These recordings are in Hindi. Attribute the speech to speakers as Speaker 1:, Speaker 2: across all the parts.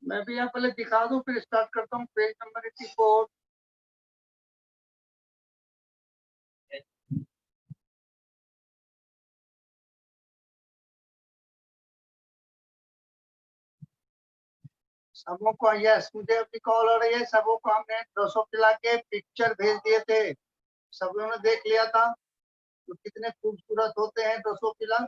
Speaker 1: मैं भी यहाँ पहले दिखा दूं फिर स्टार्ट करता हूँ। Page number 84। सबों को यस, मुझे अभी कॉल हो रही है। सबों को हमने ड्रोसोफिला के पिक्चर भेज दिए थे, सब लोगों ने देख लिया था तो कितने खूबसूरत होते हैं ड्रोसोफिला।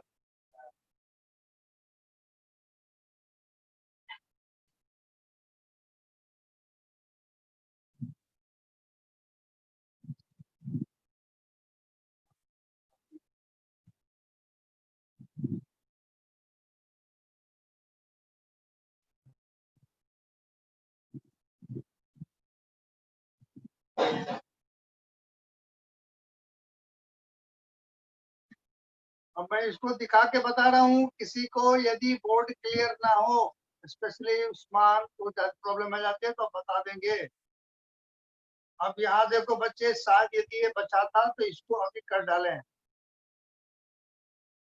Speaker 1: अब मैं इसको दिखा के बता रहा हूँ, किसी को यदि बोर्ड क्लियर ना हो, स्पेशली उस्मान को प्रॉब्लम आ जाती है तो बता देंगे। अब यहाँ देखो बच्चे, शायद यदि ये बचा था तो इसको अभी कर डालें।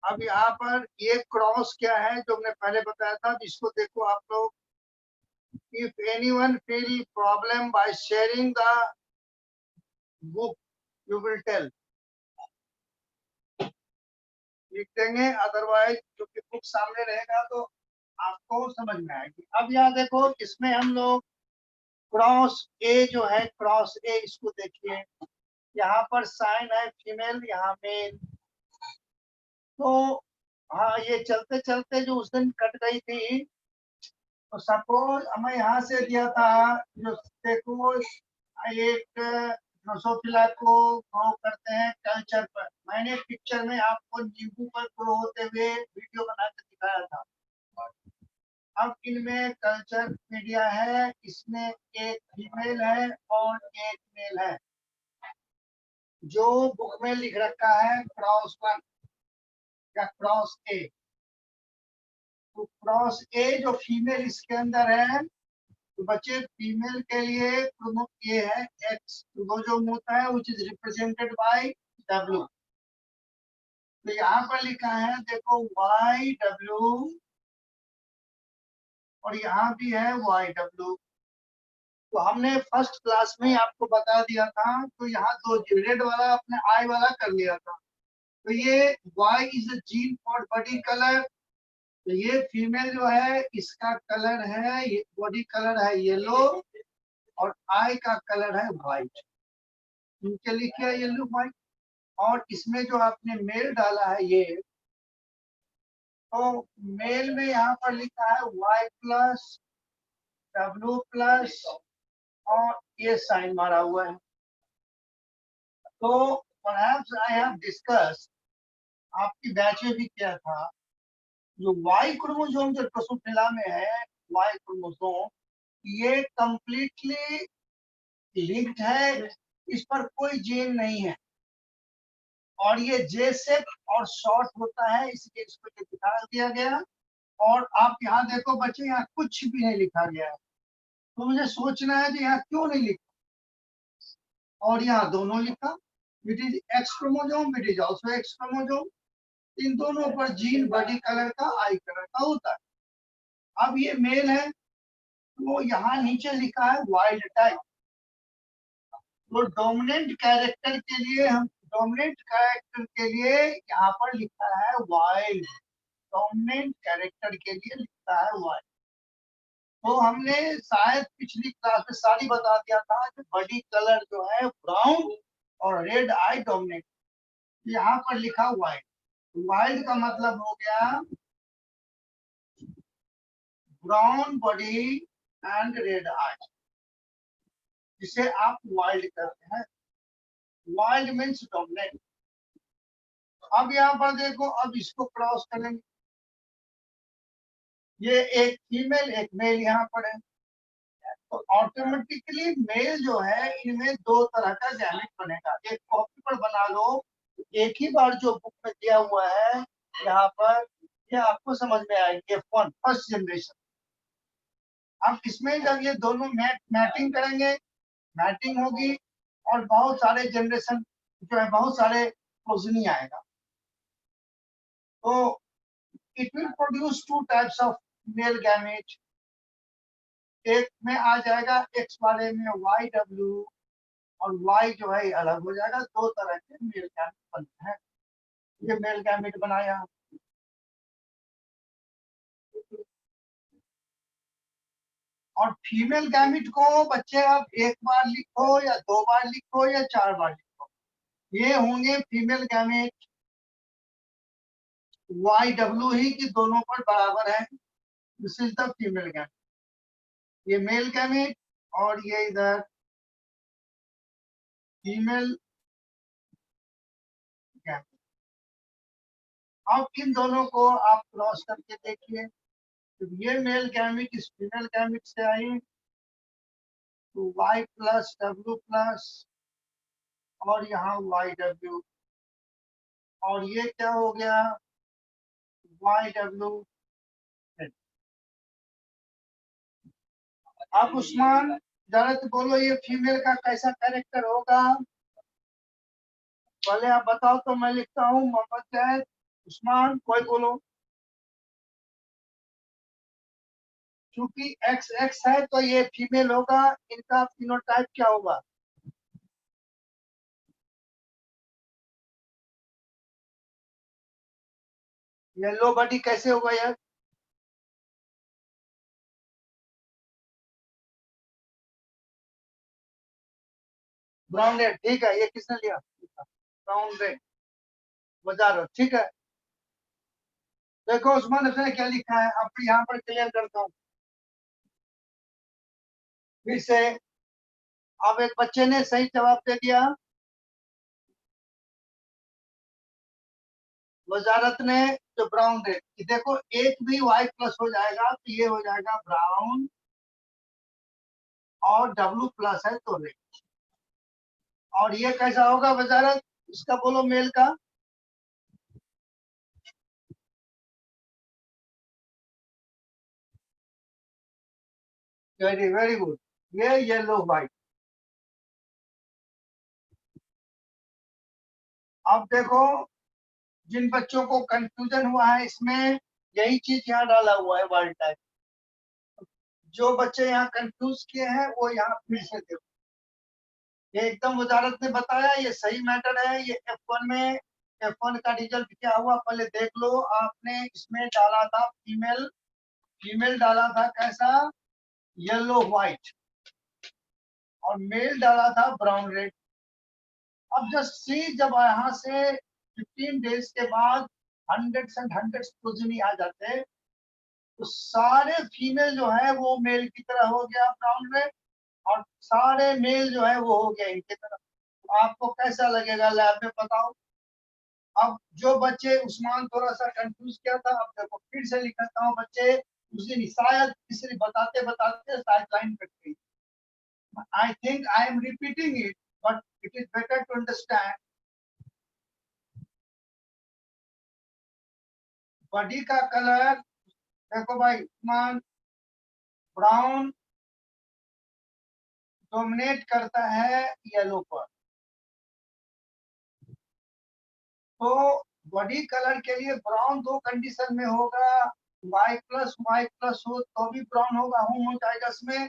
Speaker 1: अब यहाँ पर ये क्रॉस क्या है जो हमने पहले बताया था, इसको देखो आप लोग। If anyone feel problem by sharing the book you will tell, लिख देंगे। अदरवाइज क्योंकि बुक सामने रहेगा तो आपको समझ में आएगी। अब यहाँ देखो, इसमें हम लोग क्रॉस ए जो है, क्रॉस ए, इसको देखिए। यहाँ पर साइन है फीमेल, यहाँ मेल। तो हाँ, ये चलते चलते जो उस दिन कट गई थी, तो सपोज हमें यहाँ से दिया था जो, देखो एक ड्रोसोफिला को ग्रो करते हैं कल्चर पर। मैंने पिक्चर में आपको नींबू पर ग्रो होते हुए वीडियो बना के दिखाया था। अब इनमें कल्चर मीडिया है, इसमें एक फीमेल है और एक मेल है। जो बुक में लिख रखा है क्रॉस 1 या क्रॉस ए, तो क्रॉस ए जो फीमेल इसके अंदर है, तो बच्चे फीमेल के लिए प्रमुख ये है एक्स क्रोमोसोम होता है, which is represented by W. तो यहाँ पर लिखा है देखो वाई डब्ल्यू, और यहाँ भी है वाई डब्ल्यू। तो हमने फर्स्ट क्लास में ही आपको बता दिया था, तो यहाँ दो रेड वाला अपने आई वाला कर लिया था। तो ये Y is a gene for body colour. तो ये फीमेल जो है इसका कलर है, ये बॉडी कलर है येलो, और आई का कलर है व्हाइट। इनके लिखे येलो व्हाइट। और इसमें जो आपने मेल डाला है ये, तो मेल में यहाँ पर लिखा है वाई प्लस डब्ल्यू प्लस, और ये साइन मारा हुआ है। तो perhaps I have discussed, आपकी बैच में भी किया था, जो वाई क्रोमोसोम जो ड्रोसोफिला में है, वाई क्रोमोसोम, ये कंप्लीटली लिंक्ड है, इस पर कोई जीन नहीं है, और ये जे सेप और शॉर्ट होता है, इसलिए इसको ये दिखा दिया गया। और आप यहाँ देखो बच्चे, यहाँ कुछ भी नहीं लिखा गया है, तो मुझे सोचना है कि यहाँ क्यों नहीं लिखा, और यहाँ दोनों लिखा। It is X chromosome, it is also X chromosome. इन दोनों पर जीन बॉडी कलर का, आई कलर का होता है। अब ये मेल है, तो यहाँ नीचे लिखा है वाइल्ड टाइप। तो डोमिनेंट कैरेक्टर के लिए, हम डोमिनेंट कैरेक्टर के लिए यहाँ पर लिखा है वाइल्ड। डोमिनेंट कैरेक्टर के लिए लिखता है वाइल्ड। तो हमने शायद पिछली क्लास में सारी बता दिया था कि बॉडी कलर जो है ब्राउन और रेड आई डोमिनेंट। यहाँ पर लिखा वाइल्ड। वाइल्ड का मतलब हो गया ब्राउन बॉडी एंड रेड आई, जिसे आप वाइल्ड कहते हैं। Wild means dominant. अब यहाँ पर देखो, अब इसको क्रॉस करेंगे, ये एक फीमेल एक मेल यहाँ पर है, तो ऑटोमेटिकली मेल जो है इनमें दो तरह का गैमेट बनेगा। एक कॉपी पर बना लो, एक ही बार जो बुक में दिया हुआ है यहाँ पर, ये आपको समझ में आएगी। F1 first generation. अब इसमें जब ये दोनों मैटिंग करेंगे, मैटिंग होगी और बहुत सारे जनरेशन जो है, बहुत सारे प्रोजनी आएगा। तो it will produce two types of male gamete. एक में आ जाएगा एक्स वाले में YW, और Y जो है अलग हो जाएगा। दो तरह के मेल गैमेट बनते हैं। ये मेल गैमेट बनाया। और फीमेल गैमेट को बच्चे आप एक बार लिखो या दो बार लिखो या चार बार लिखो, ये होंगे फीमेल गैमेट। YW ही की दोनों पर बराबर है। This is the female gamete. ये मेल गैमेट और ये इधर फीमेल गैमेट। अब इन दोनों को आप क्रॉस करके देखिए, तो ये मेल गैमेट इस फीमेल गैमेट से आई, तो Y+W+, और यहाँ YW, और ये क्या हो गया YW। अब उस्मान जरा तो बोलो ये फीमेल का कैसा कैरेक्टर होगा। पहले आप बताओ तो मैं लिखता हूँ। मोहम्मद जैद, उस्मान, कोई बोलो। क्योंकि XX है तो ये फीमेल होगा। इनका फिनोटाइप क्या होगा? येलो बॉडी कैसे होगा यार? ब्राउन रेड, ठीक है। ये किसने लिया? ब्राउन रेड बाजार, ठीक है। देखो उस्मान ने क्या लिखा है, आपको यहाँ पर क्लियर करता हूँ फिर से। अब एक बच्चे ने सही जवाब दे दिया, वजारत ने, जो ब्राउन रेड। देखो एक भी Y+ हो जाएगा तो ये हो जाएगा ब्राउन, और W+ है तो रेड। और ये कैसा होगा वजारत? इसका बोलो मेल का। Very very good. ये येलो व्हाइट। अब देखो जिन बच्चों को कंफ्यूजन हुआ है इसमें, यही चीज यहाँ डाला हुआ है वर्ल्ड टाइप। जो बच्चे यहाँ कंफ्यूज किए हैं वो यहाँ फिर से देखो। ये एकदम वजारत ने बताया, ये सही मैटर है। ये F1 में, F1 का रिजल्ट क्या हुआ पहले देख लो। आपने इसमें डाला था फीमेल, फीमेल डाला था कैसा? येलो व्हाइट, और मेल डाला था ब्राउन रेड। अब जस्ट सी, जब यहाँ से 15 डेज के बाद हंड्रेड्स एंड हंड्रेड्स प्रोजनी आ जाते हैं, तो सारे फीमेल जो है वो मेल की तरह हो गया ब्राउन रेड, और सारे मेल जो है वो हो गया इनकी तरह। तो आपको कैसा लगेगा लैब में बताओ। अब जो बच्चे, उस्मान थोड़ा सा कंफ्यूज किया था, अब देखो फिर से लिखता हूँ बच्चे। उस दिन शायद किसी बताते बताते शायद लाइन कट गई। I think I am repeating it, but it is better to understand. Body का कलर देखो भाई उस्मान, ब्राउन डोमिनेट करता है येलो पर। तो बॉडी कलर के लिए ब्राउन दो कंडीशन में होगा। Y+Y+ हो तो भी ब्राउन होगा होमोजाइगस में,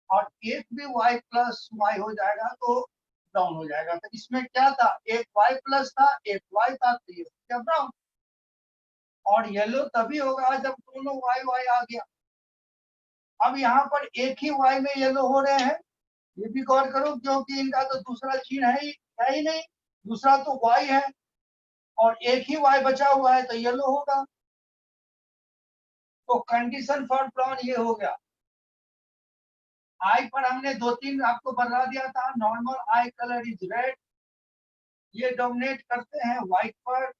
Speaker 1: और एक भी Y+Y हो जाएगा तो ब्राउन हो जाएगा। तो इसमें क्या था, एक Y+ था एक Y था, तो ये क्या ब्राउन। और येलो तभी होगा जब दोनों Y आ गया। अब यहाँ पर एक ही Y में येलो हो रहे हैं, ये भी गौर करो, क्योंकि इनका तो दूसरा चिन्ह है ही नहीं। दूसरा तो Y है, और एक ही Y बचा हुआ है तो येलो होगा। तो कंडीशन फॉर ब्राउन ये हो गया। आई पर हमने दो तीन आपको बता दिया था। Normal I colour is red, ये डोमिनेट करते हैं व्हाइट पर।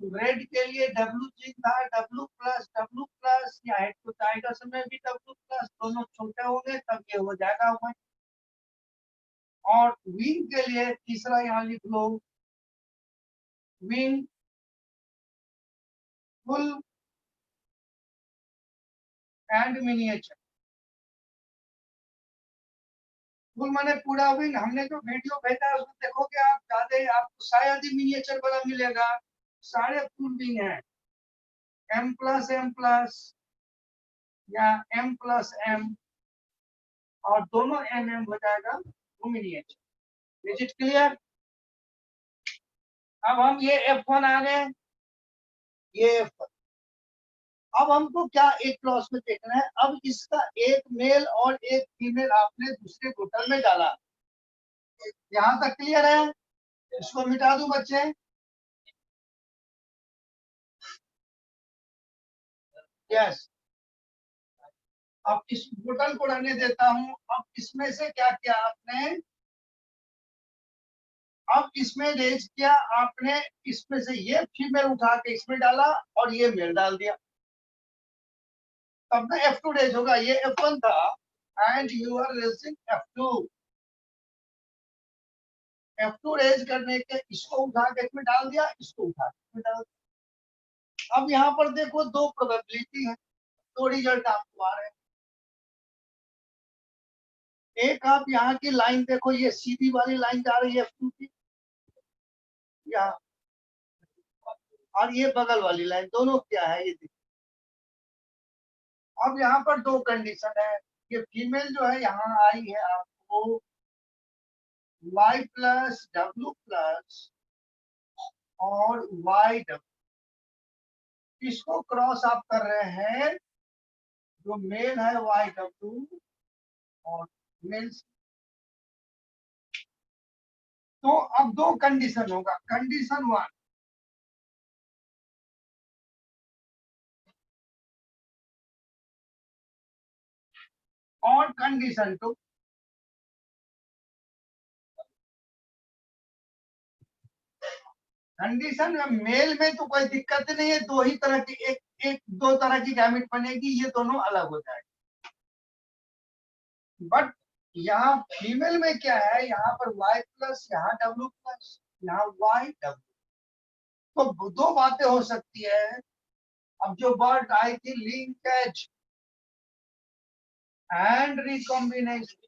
Speaker 1: रेड के लिए डब्ल्यू जी था, डब्ल्यू प्लस या हेड टू टाइगर्स में भी डब्ल्यू प्लस, दोनों छोटे होंगे तब ये हो जाएगा 1। और विंग के लिए तीसरा यहाँ लिख लो, wing full and miniature. Full माने पूरा विंग, हमने जो वीडियो भेजा है उसमें देखोगे आप ज्यादा, आपको शायद ही मिनिएचर वाला मिलेगा, सारे फुल विंग है। M+M+ या M+M और दोनों MM हो जाएगा वो मिनिएचर। Is it clear? अब हम ये F1 आ गए, ये F1। अब हमको क्या एक क्लॉज में देखना है, अब इसका एक मेल और एक फीमेल आपने दूसरे बोतल में डाला, यहां तक क्लियर है? इसको मिटा दूं बच्चे? यस। अब इस बोतल को रहने देता हूं। अब इसमें से क्या किया आपने, अब इसमें रेज किया आपने, इसमें से ये फीमेल उठा के इसमें डाला और ये मेल डाल दिया, तब ना F2 रेज होगा। ये F1 था and you are raising F2। F2 raise करने के इसको उठा के इसमें डाल दिया, इसको उठा के इसमें डाल दिया। अब यहाँ पर देखो दो प्रोबेबिलिटी है, दो रिजल्ट आपको आ रहे हैं। एक आप यहाँ की लाइन देखो, ये सीधी वाली लाइन जा रही है F2 की यहाँ, और ये बगल वाली लाइन, दोनों क्या है ये देखो। अब यहाँ पर दो कंडीशन है, ये फीमेल जो है यहाँ आई है आपको Y+W+ और YW, इसको क्रॉस आप कर रहे हैं, जो मेल है YW और मेल। तो अब दो कंडीशन होगा, कंडीशन 1, और कंडीशन 2। कंडीशन मेल में तो कोई दिक्कत नहीं है, दो ही तरह की, एक दो तरह की गैमेट बनेगी, ये दोनों अलग हो जाएंगे। बट यहाँ फीमेल में क्या है, यहाँ पर Y+, यहाँ W+, यहाँ YW। तो दो बातें हो सकती है। अब जो वर्ड आई थी लिंकेज एंड रिकॉम्बिनेशन,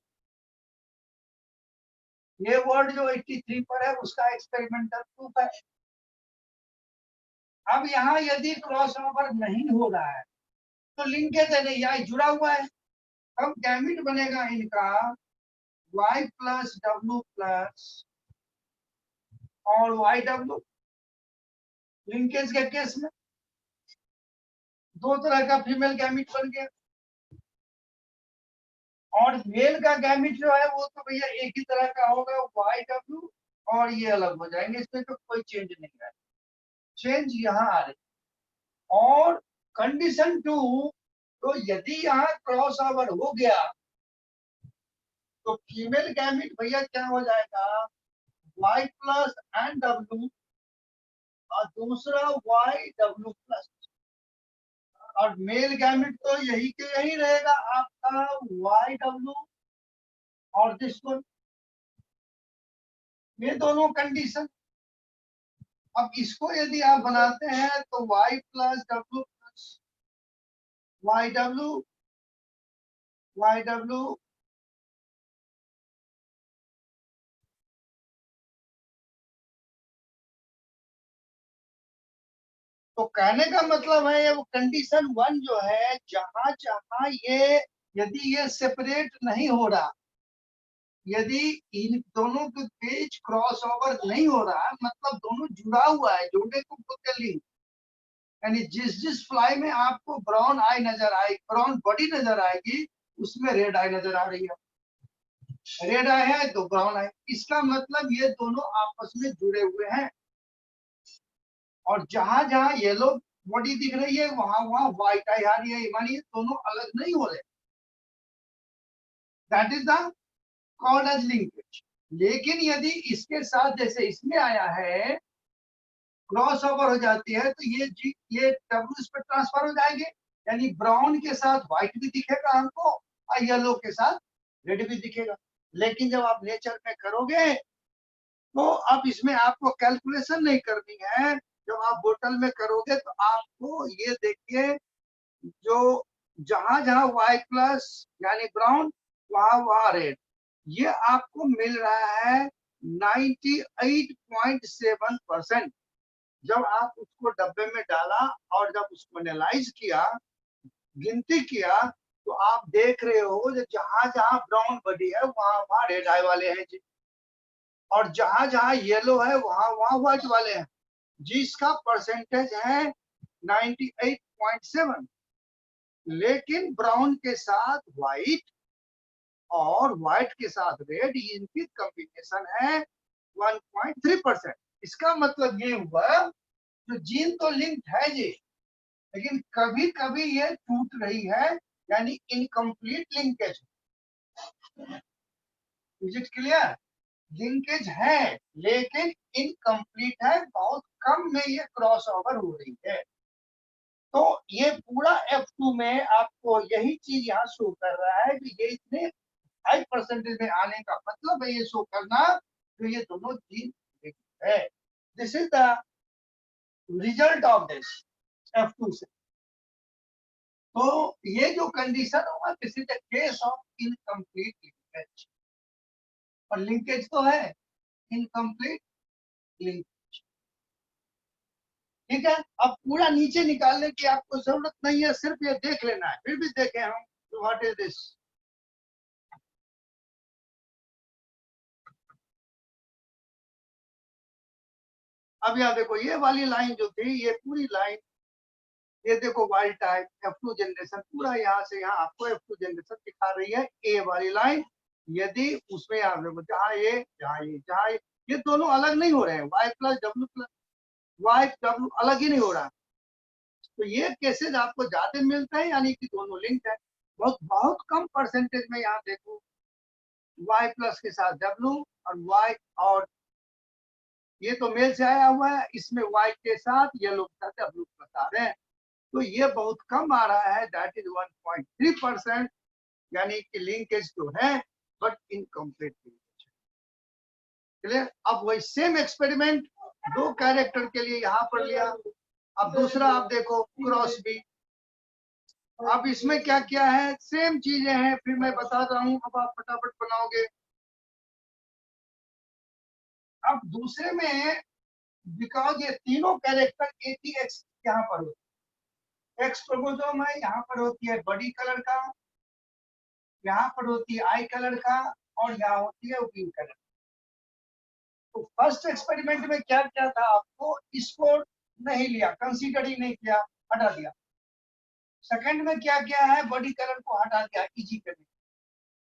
Speaker 1: ये वर्ड जो 83 पर है उसका एक्सपेरिमेंटल प्रूफ है। अब यहाँ यदि क्रॉस ओवर नहीं हो रहा है तो लिंकेज है नहीं, यहाँ जुड़ा हुआ है, अब गैमिट बनेगा इनका Y+W+ और YW। लिंकेज के केस में दो तरह का फीमेल गैमिट बन गया, और मेल का गैमिट जो है वो तो भैया एक ही तरह का होगा, YW, और ये अलग हो जाएंगे, इसमें तो कोई चेंज नहीं है। चेंज यहाँ आ रही। और कंडीशन 2, तो यदि यहाँ क्रॉस ओवर हो गया तो फीमेल गैमिट भैया क्या हो जाएगा, Y+W और दूसरा YW+, और मेल गैमिट तो यही के यही रहेगा आपका YW और दिस वन, ये दोनों कंडीशन। अब इसको यदि आप बनाते हैं तो Y+W+, YW तो कहने का मतलब है वो कंडीशन 1 जो है, जहां जहां ये यदि ये सेपरेट नहीं हो रहा, यदि इन दोनों के बीच क्रॉस ओवर नहीं हो रहा, मतलब दोनों जुड़ा हुआ है, जोड़े को बोलते लिंक, यानी जिस जिस फ्लाई में आपको ब्राउन आई नजर आएगी, ब्राउन बॉडी नजर आएगी, उसमें रेड आई नजर आ रही है, रेड आई है तो ब्राउन आई, इसका मतलब ये दोनों आपस में जुड़े हुए हैं। और जहां जहां येलो बॉडी दिख रही है वहां वहां व्हाइट आई आ रही है, मानिए दोनों अलग नहीं हो रहे, that is the called as linkage. लेकिन यदि इसके साथ जैसे इसमें आया है क्रॉस ओवर हो जाती है तो ये W इस पर ट्रांसफर हो जाएंगे, यानी ब्राउन के साथ व्हाइट भी दिखेगा हमको और येलो के साथ रेड भी दिखेगा। लेकिन जब आप नेचर में करोगे तो अब इसमें आपको कैलकुलेशन नहीं करनी है। जब आप बोतल में करोगे तो आपको ये देखिए, जो जहां जहां वाई प्लस यानी ब्राउन, वहां वहां रेड, ये आपको मिल रहा है 98.7%। जब आप उसको डब्बे में डाला और जब उसको एनालाइज किया, गिनती किया, तो आप देख रहे हो जो जहां जहां ब्राउन बॉडी है वहां वहां रेड आई वाले हैं जी, और जहां जहां येलो है वहां वहां व्हाइट वाले हैं, जिसका परसेंटेज है 98.7। लेकिन ब्राउन के साथ व्हाइट और व्हाइट के साथ रेड, इनकी कॉम्बिनेशन है 1.3%। इसका मतलब ये हुआ, जो जीन तो लिंक्ड है जी, लेकिन कभी कभी ये टूट रही है, यानी incomplete linkage. Is it clear? Linkage है लेकिन इनकम्प्लीट है, बहुत कम में ये क्रॉस ओवर हो रही है। तो ये पूरा F2 में आपको यही चीज यहाँ शो कर रहा है कि ये इतने हाई परसेंटेज में आने का मतलब है ये शो करना कि ये दोनों जीन है। This is the result of this F2 से। तो ये जो कंडीशन होगा, this is the case of incomplete linkage. और लिंकेज तो है, इनकम्प्लीट लिंक। ठीक है, अब पूरा नीचे निकालने की आपको जरूरत नहीं है, सिर्फ ये देख लेना है। फिर भी देखें हम, व्हाट इज दिस। अब यहाँ देखो, ये वाली लाइन जो थी, ये पूरी लाइन, ये देखो वाइल्ड टाइप F2 जनरेशन, पूरा यहाँ से यहाँ आपको F2 जनरेशन दिखा रही है, ए वाली लाइन। यदि उसमें आप देखो, जहाँ ये दोनों अलग नहीं हो रहे हैं, Y प्लस W अलग ही नहीं हो रहा। तो ये केसेस आपको ज्यादा मिलते हैं, यानी कि दोनों लिंक है। बहुत बहुत कम परसेंटेज में यहाँ देखो Y प्लस के साथ W, और Y, और ये तो मेल से आया हुआ है, इसमें Y के साथ येलो के साथ W प्लस आ रहे हैं। तो ये बहुत कम आ रहा है, दैट इज 1.3%, यानी कि लिंकेज तो है बट इनकम्प्लीट लिंकेज। क्लियर? अब वही सेम एक्सपेरिमेंट दो कैरेक्टर के लिए यहाँ पर लिया। अब दूसरा आप देखो, क्रॉस बी। अब इसमें क्या क्या है, सेम चीजें हैं, फिर मैं बताता हूँ, अब आप फटाफट बनाओगे। अब दूसरे में, बिकॉज ये तीनों कैरेक्टर ATX यहाँ पर होती है, एक्स क्रोमोसोम है, यहाँ पर होती है बॉडी कलर का, यहाँ पर होती है आई कलर का, और यहाँ होती है विंग कलर। तो फर्स्ट एक्सपेरिमेंट में क्या क्या था, आपको इसको नहीं लिया, कंसीडर ही नहीं किया, हटा दिया। सेकंड में क्या क्या है, बॉडी कलर को हटा दिया, इजी करने।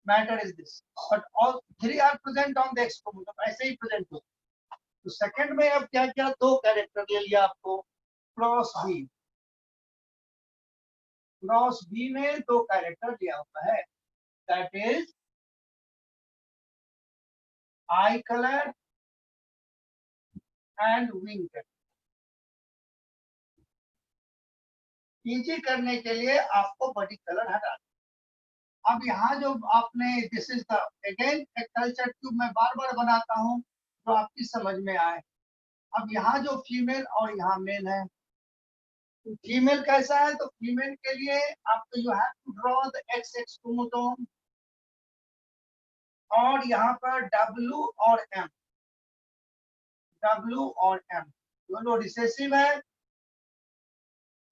Speaker 1: Matter is this, but all three are present on the X chromosome, ऐसे ही प्रेजेंट हो। तो सेकंड में अब क्या क्या, दो कैरेक्टर ले लिया आपको, क्रॉस बी। क्रॉस बी में दो कैरेक्टर लिया हुआ है, that is I colour and wing colour. Easy करने के लिए आपको बॉडी कलर हटा। अब यहाँ जो आपने, दिस इज द अगेन एक कल्चर ट्यूब मैं बार बार बनाता हूँ तो आपकी समझ में आए। अब यहाँ जो फीमेल और यहाँ मेल है, तो फीमेल कैसा है, तो फीमेल के लिए आपको you have to draw the XX chromosome, और यहाँ पर W और M दोनों रिसेसिव है।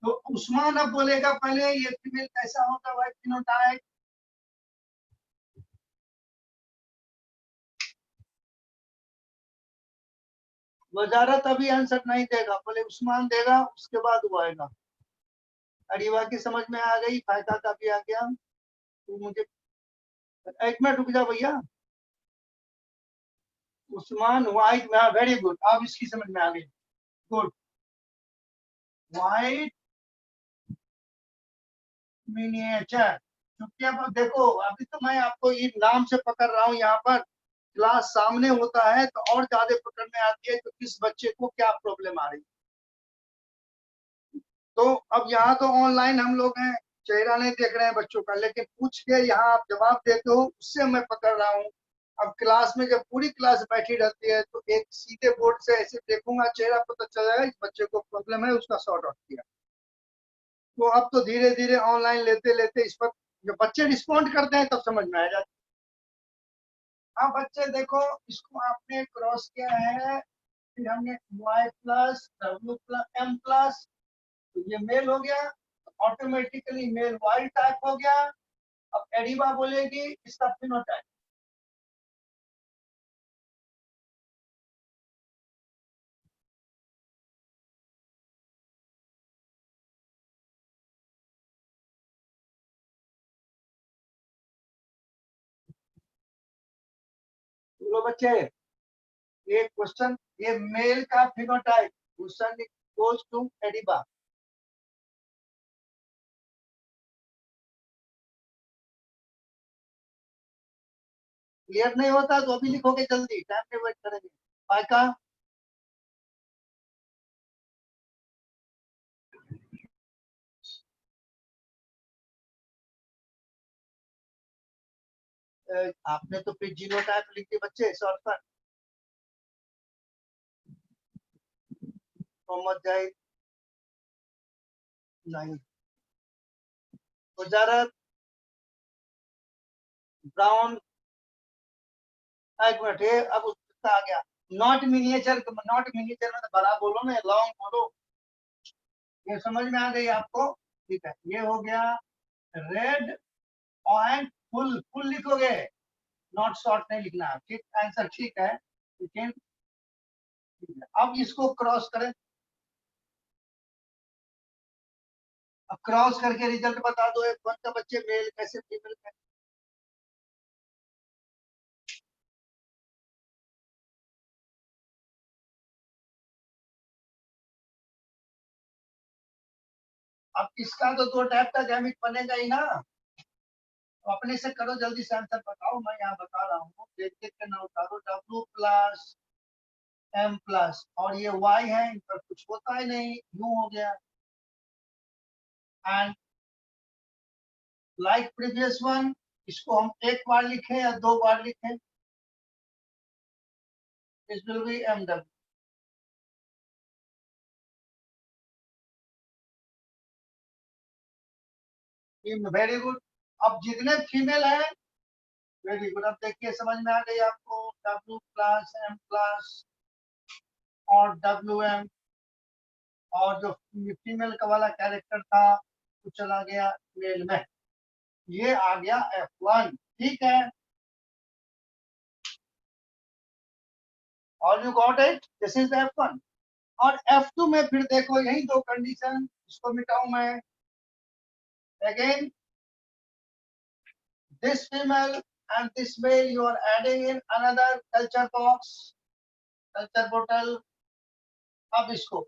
Speaker 1: तो उस्मान अब बोलेगा, पहले ये फीमेल कैसा होगा, वाई फिनोटाइप। वजारत अभी आंसर नहीं देगा, पहले उस्मान देगा, उसके बाद वो आएगा। अरीवा की समझ में आ गई, फायदा का भी आ गया। तो मुझे एक मिनट रुक जा भैया। उस्मान वाइट में, वेरी गुड, अब इसकी समझ में आ गई। गुड। White miniature. क्योंकि अब देखो, अभी तो मैं आपको ये नाम से पकड़ रहा हूँ यहाँ पर, क्लास सामने होता है तो और ज्यादा पकड़ में आती है तो किस बच्चे को क्या प्रॉब्लम आ रही है। तो अब यहाँ तो ऑनलाइन हम लोग हैं, चेहरा नहीं देख रहे हैं बच्चों का, लेकिन पूछ के यहाँ आप जवाब देते हो, उससे मैं पकड़ रहा हूँ। अब क्लास में जब पूरी क्लास बैठी रहती है तो एक सीधे बोर्ड से ऐसे देखूंगा, चेहरा पता चल जाएगा इस बच्चे को प्रॉब्लम है, उसका सॉर्ट आउट किया। तो अब तो धीरे धीरे ऑनलाइन लेते लेते इस पर जब बच्चे रिस्पॉन्ड करते हैं तब समझ में आ जाता है। हाँ बच्चे देखो, इसको आपने क्रॉस किया है, फिर हमने y plus W plus M plus, तो ये मेल हो गया, ऑटोमेटिकली मेल वाइल्ड टाइप हो गया। अब एडिबा बोलेगी इसका फिनोटाइप। बोलो बच्चे, ये क्वेश्चन, ये मेल का phenotype question goes to Adiba. Clear नहीं होता तो अभी लिखोगे, जल्दी टाइम पे वेट करेंगे। पाइका, आपने तो फिर जीरो टाइप लिख दिए बच्चे शॉर्टकट। मोहम्मद जाहिद नहीं, गुजारत ब्राउन, एक मिनट, ये अब उसका आ गया। नॉट मिनिएचर, नॉट मिनिएचर में तो बड़ा बोलो ना, लॉन्ग बोलो। ये समझ में आ गई आपको? ठीक है, ये हो गया रेड एंड फुल, फुल लिखोगे, नॉट शॉर्ट नहीं लिखना है। ठीक, आंसर ठीक है, लेकिन अब इसको क्रॉस करें। अब क्रॉस करके रिजल्ट बता दो, एक कौन सा बच्चे मेल कैसे फीमेल कैसे। अब इसका तो दो टाइप का गैमिट बनेगा ही ना। तो अपने से करो, जल्दी से आंसर बताओ, मैं यहाँ बता रहा हूँ, देख देख के ना उतारो। डब्ल्यू प्लस एम प्लस, और ये वाई है, इन पर कुछ होता ही नहीं, यू हो गया। एंड लाइक प्रीवियस वन, इसको हम एक बार लिखें या दो बार लिखें? This will be M W. Very good. अब जितने फीमेल हैं, वेरी गुड, अब देखिए समझ में आ गई आपको। डब्ल्यू प्लस एम प्लस और डब्ल्यू एम, और जो फीमेल का वाला कैरेक्टर था वो चला गया मेल में, ये आ गया F1। ठीक है, और you got it, this is F1। और F2 में फिर देखो यही दो कंडीशन, इसको मिटाऊं मैं again, this female and this male you are adding in another culture box, culture bottle। अब इसको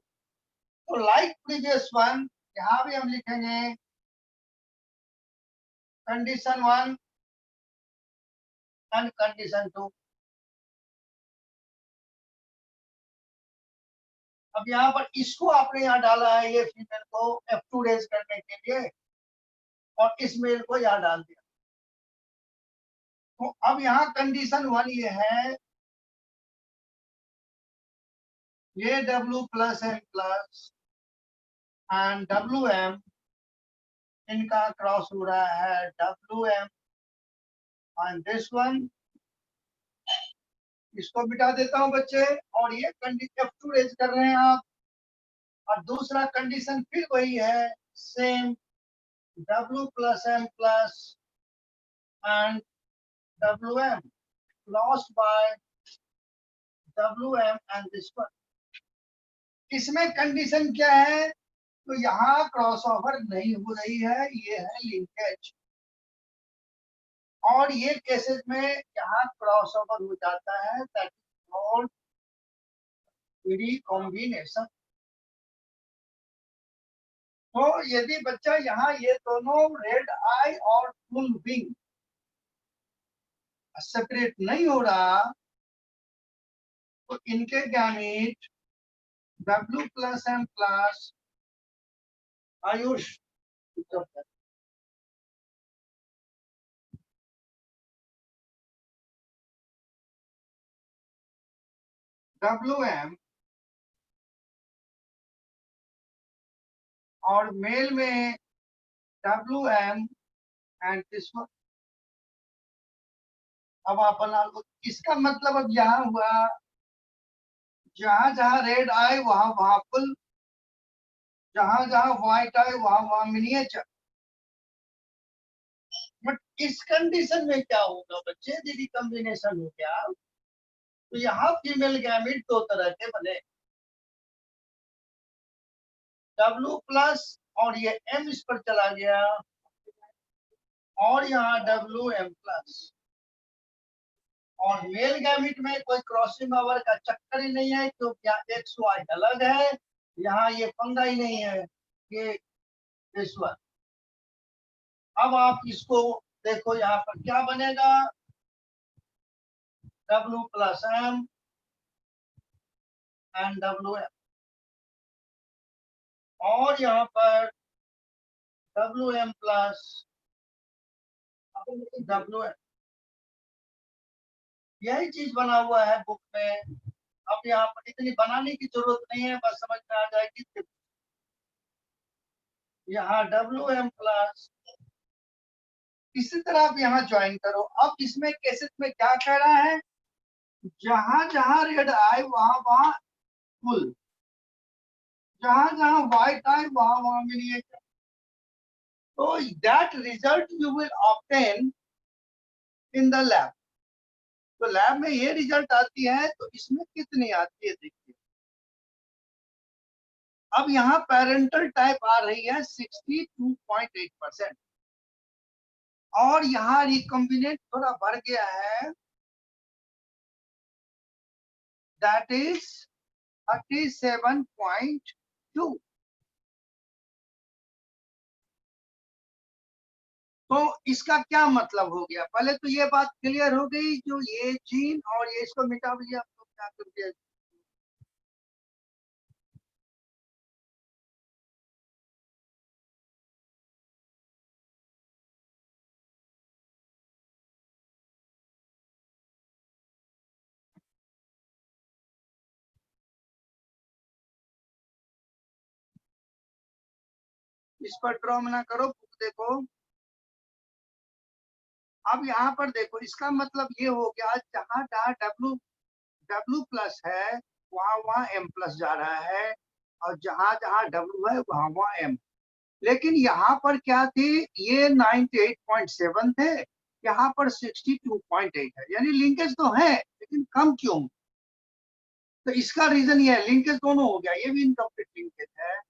Speaker 1: तो लाइक प्रीवियस वन, यहाँ भी हम लिखेंगे condition one and condition two. अब यहाँ पर इसको आपने यहाँ डाला है, ये फीमेल को F2 रेज करने के लिए, और इस मेल को यहाँ डाल दिया। तो अब यहाँ कंडीशन वन ये है, ये W plus M plus and W M, इनका क्रॉस हो रहा है W M and this one. इसको मिटा देता हूं बच्चे, और ये कंडीशन F2 रेज कर रहे हैं आप। और दूसरा कंडीशन फिर वही है, same, W plus M plus and W M cross by W M and this one. इसमें कंडीशन क्या है? तो यहाँ क्रॉस ओवर नहीं हो रही है, ये है लिंकेज। और ये केसेस में यहाँ क्रॉस ओवर हो जाता है, दैट इज कॉल्ड रिकॉम्बिनेशन। तो यदि बच्चा यहाँ ये दोनों रेड आई और फुल विंग, सेपरेट नहीं हो रहा, तो इनके gamete W plus M plus Ayush WM और मेल में WM एंड दिस वन। अब आप बना लो, इसका मतलब अब यहाँ हुआ, जहां जहां रेड आए वहां वहां फुल, जहां जहां व्हाइट आए वहां वहां मिनिएचर। बट इस कंडीशन में क्या होगा बच्चे, यदि कॉम्बिनेशन हो गया तो यहाँ फीमेल गैमिट दो तरह के बने, W प्लस और ये M इस पर चला गया, और यहाँ WM प्लस। और मेल गैमिट में कोई क्रॉसिंग ओवर का चक्कर ही नहीं है, क्योंकि यहाँ एक्स वाई अलग है, यहाँ ये पंगा ही नहीं है, ये दिस वन। अब आप इसको देखो, यहाँ पर क्या बनेगा, W plus M and WM, और यहाँ पर WM प्लस WM। यही चीज बना हुआ है बुक में। अब यहाँ पर इतनी बनाने की जरूरत नहीं है, बस समझ में आ जाएगी। यहाँ WM प्लस, इसी तरह आप यहाँ ज्वाइन करो। अब इसमें केसेस में क्या कह रहा है, जहां जहां रेड आए वहां वहां फुल, जहां जहां व्हाइट आए वहां वहां मिनिएचर। तो that result you will obtain in the lab. तो लैब में ये रिजल्ट आती है, तो इसमें कितनी आती है देखिए। अब यहाँ पेरेंटल टाइप आ रही है 62.8%, और यहाँ रिकॉम्बिनेंट थोड़ा बढ़ गया है, दैट इज 37.2। तो इसका क्या मतलब हो गया, पहले तो ये बात क्लियर हो गई, जो ये जीन और ये इसको मिटा दिया, तो क्या कर दिया। इस पर ड्रॉ ना करो, बुक देखो। अब यहाँ पर देखो, इसका मतलब ये हो गया, जहां जहां W प्लस है वहां वहां M प्लस जा रहा है, और जहां जहां W है वहां वहां M। लेकिन यहाँ पर क्या थी, ये 98.7 थे, यहाँ पर 62.8 है, यानी लिंकेज तो है लेकिन कम क्यों। तो इसका रीजन ये है, लिंकेज दोनों हो गया, ये भी इनकम्प्लीट लिंकेज है।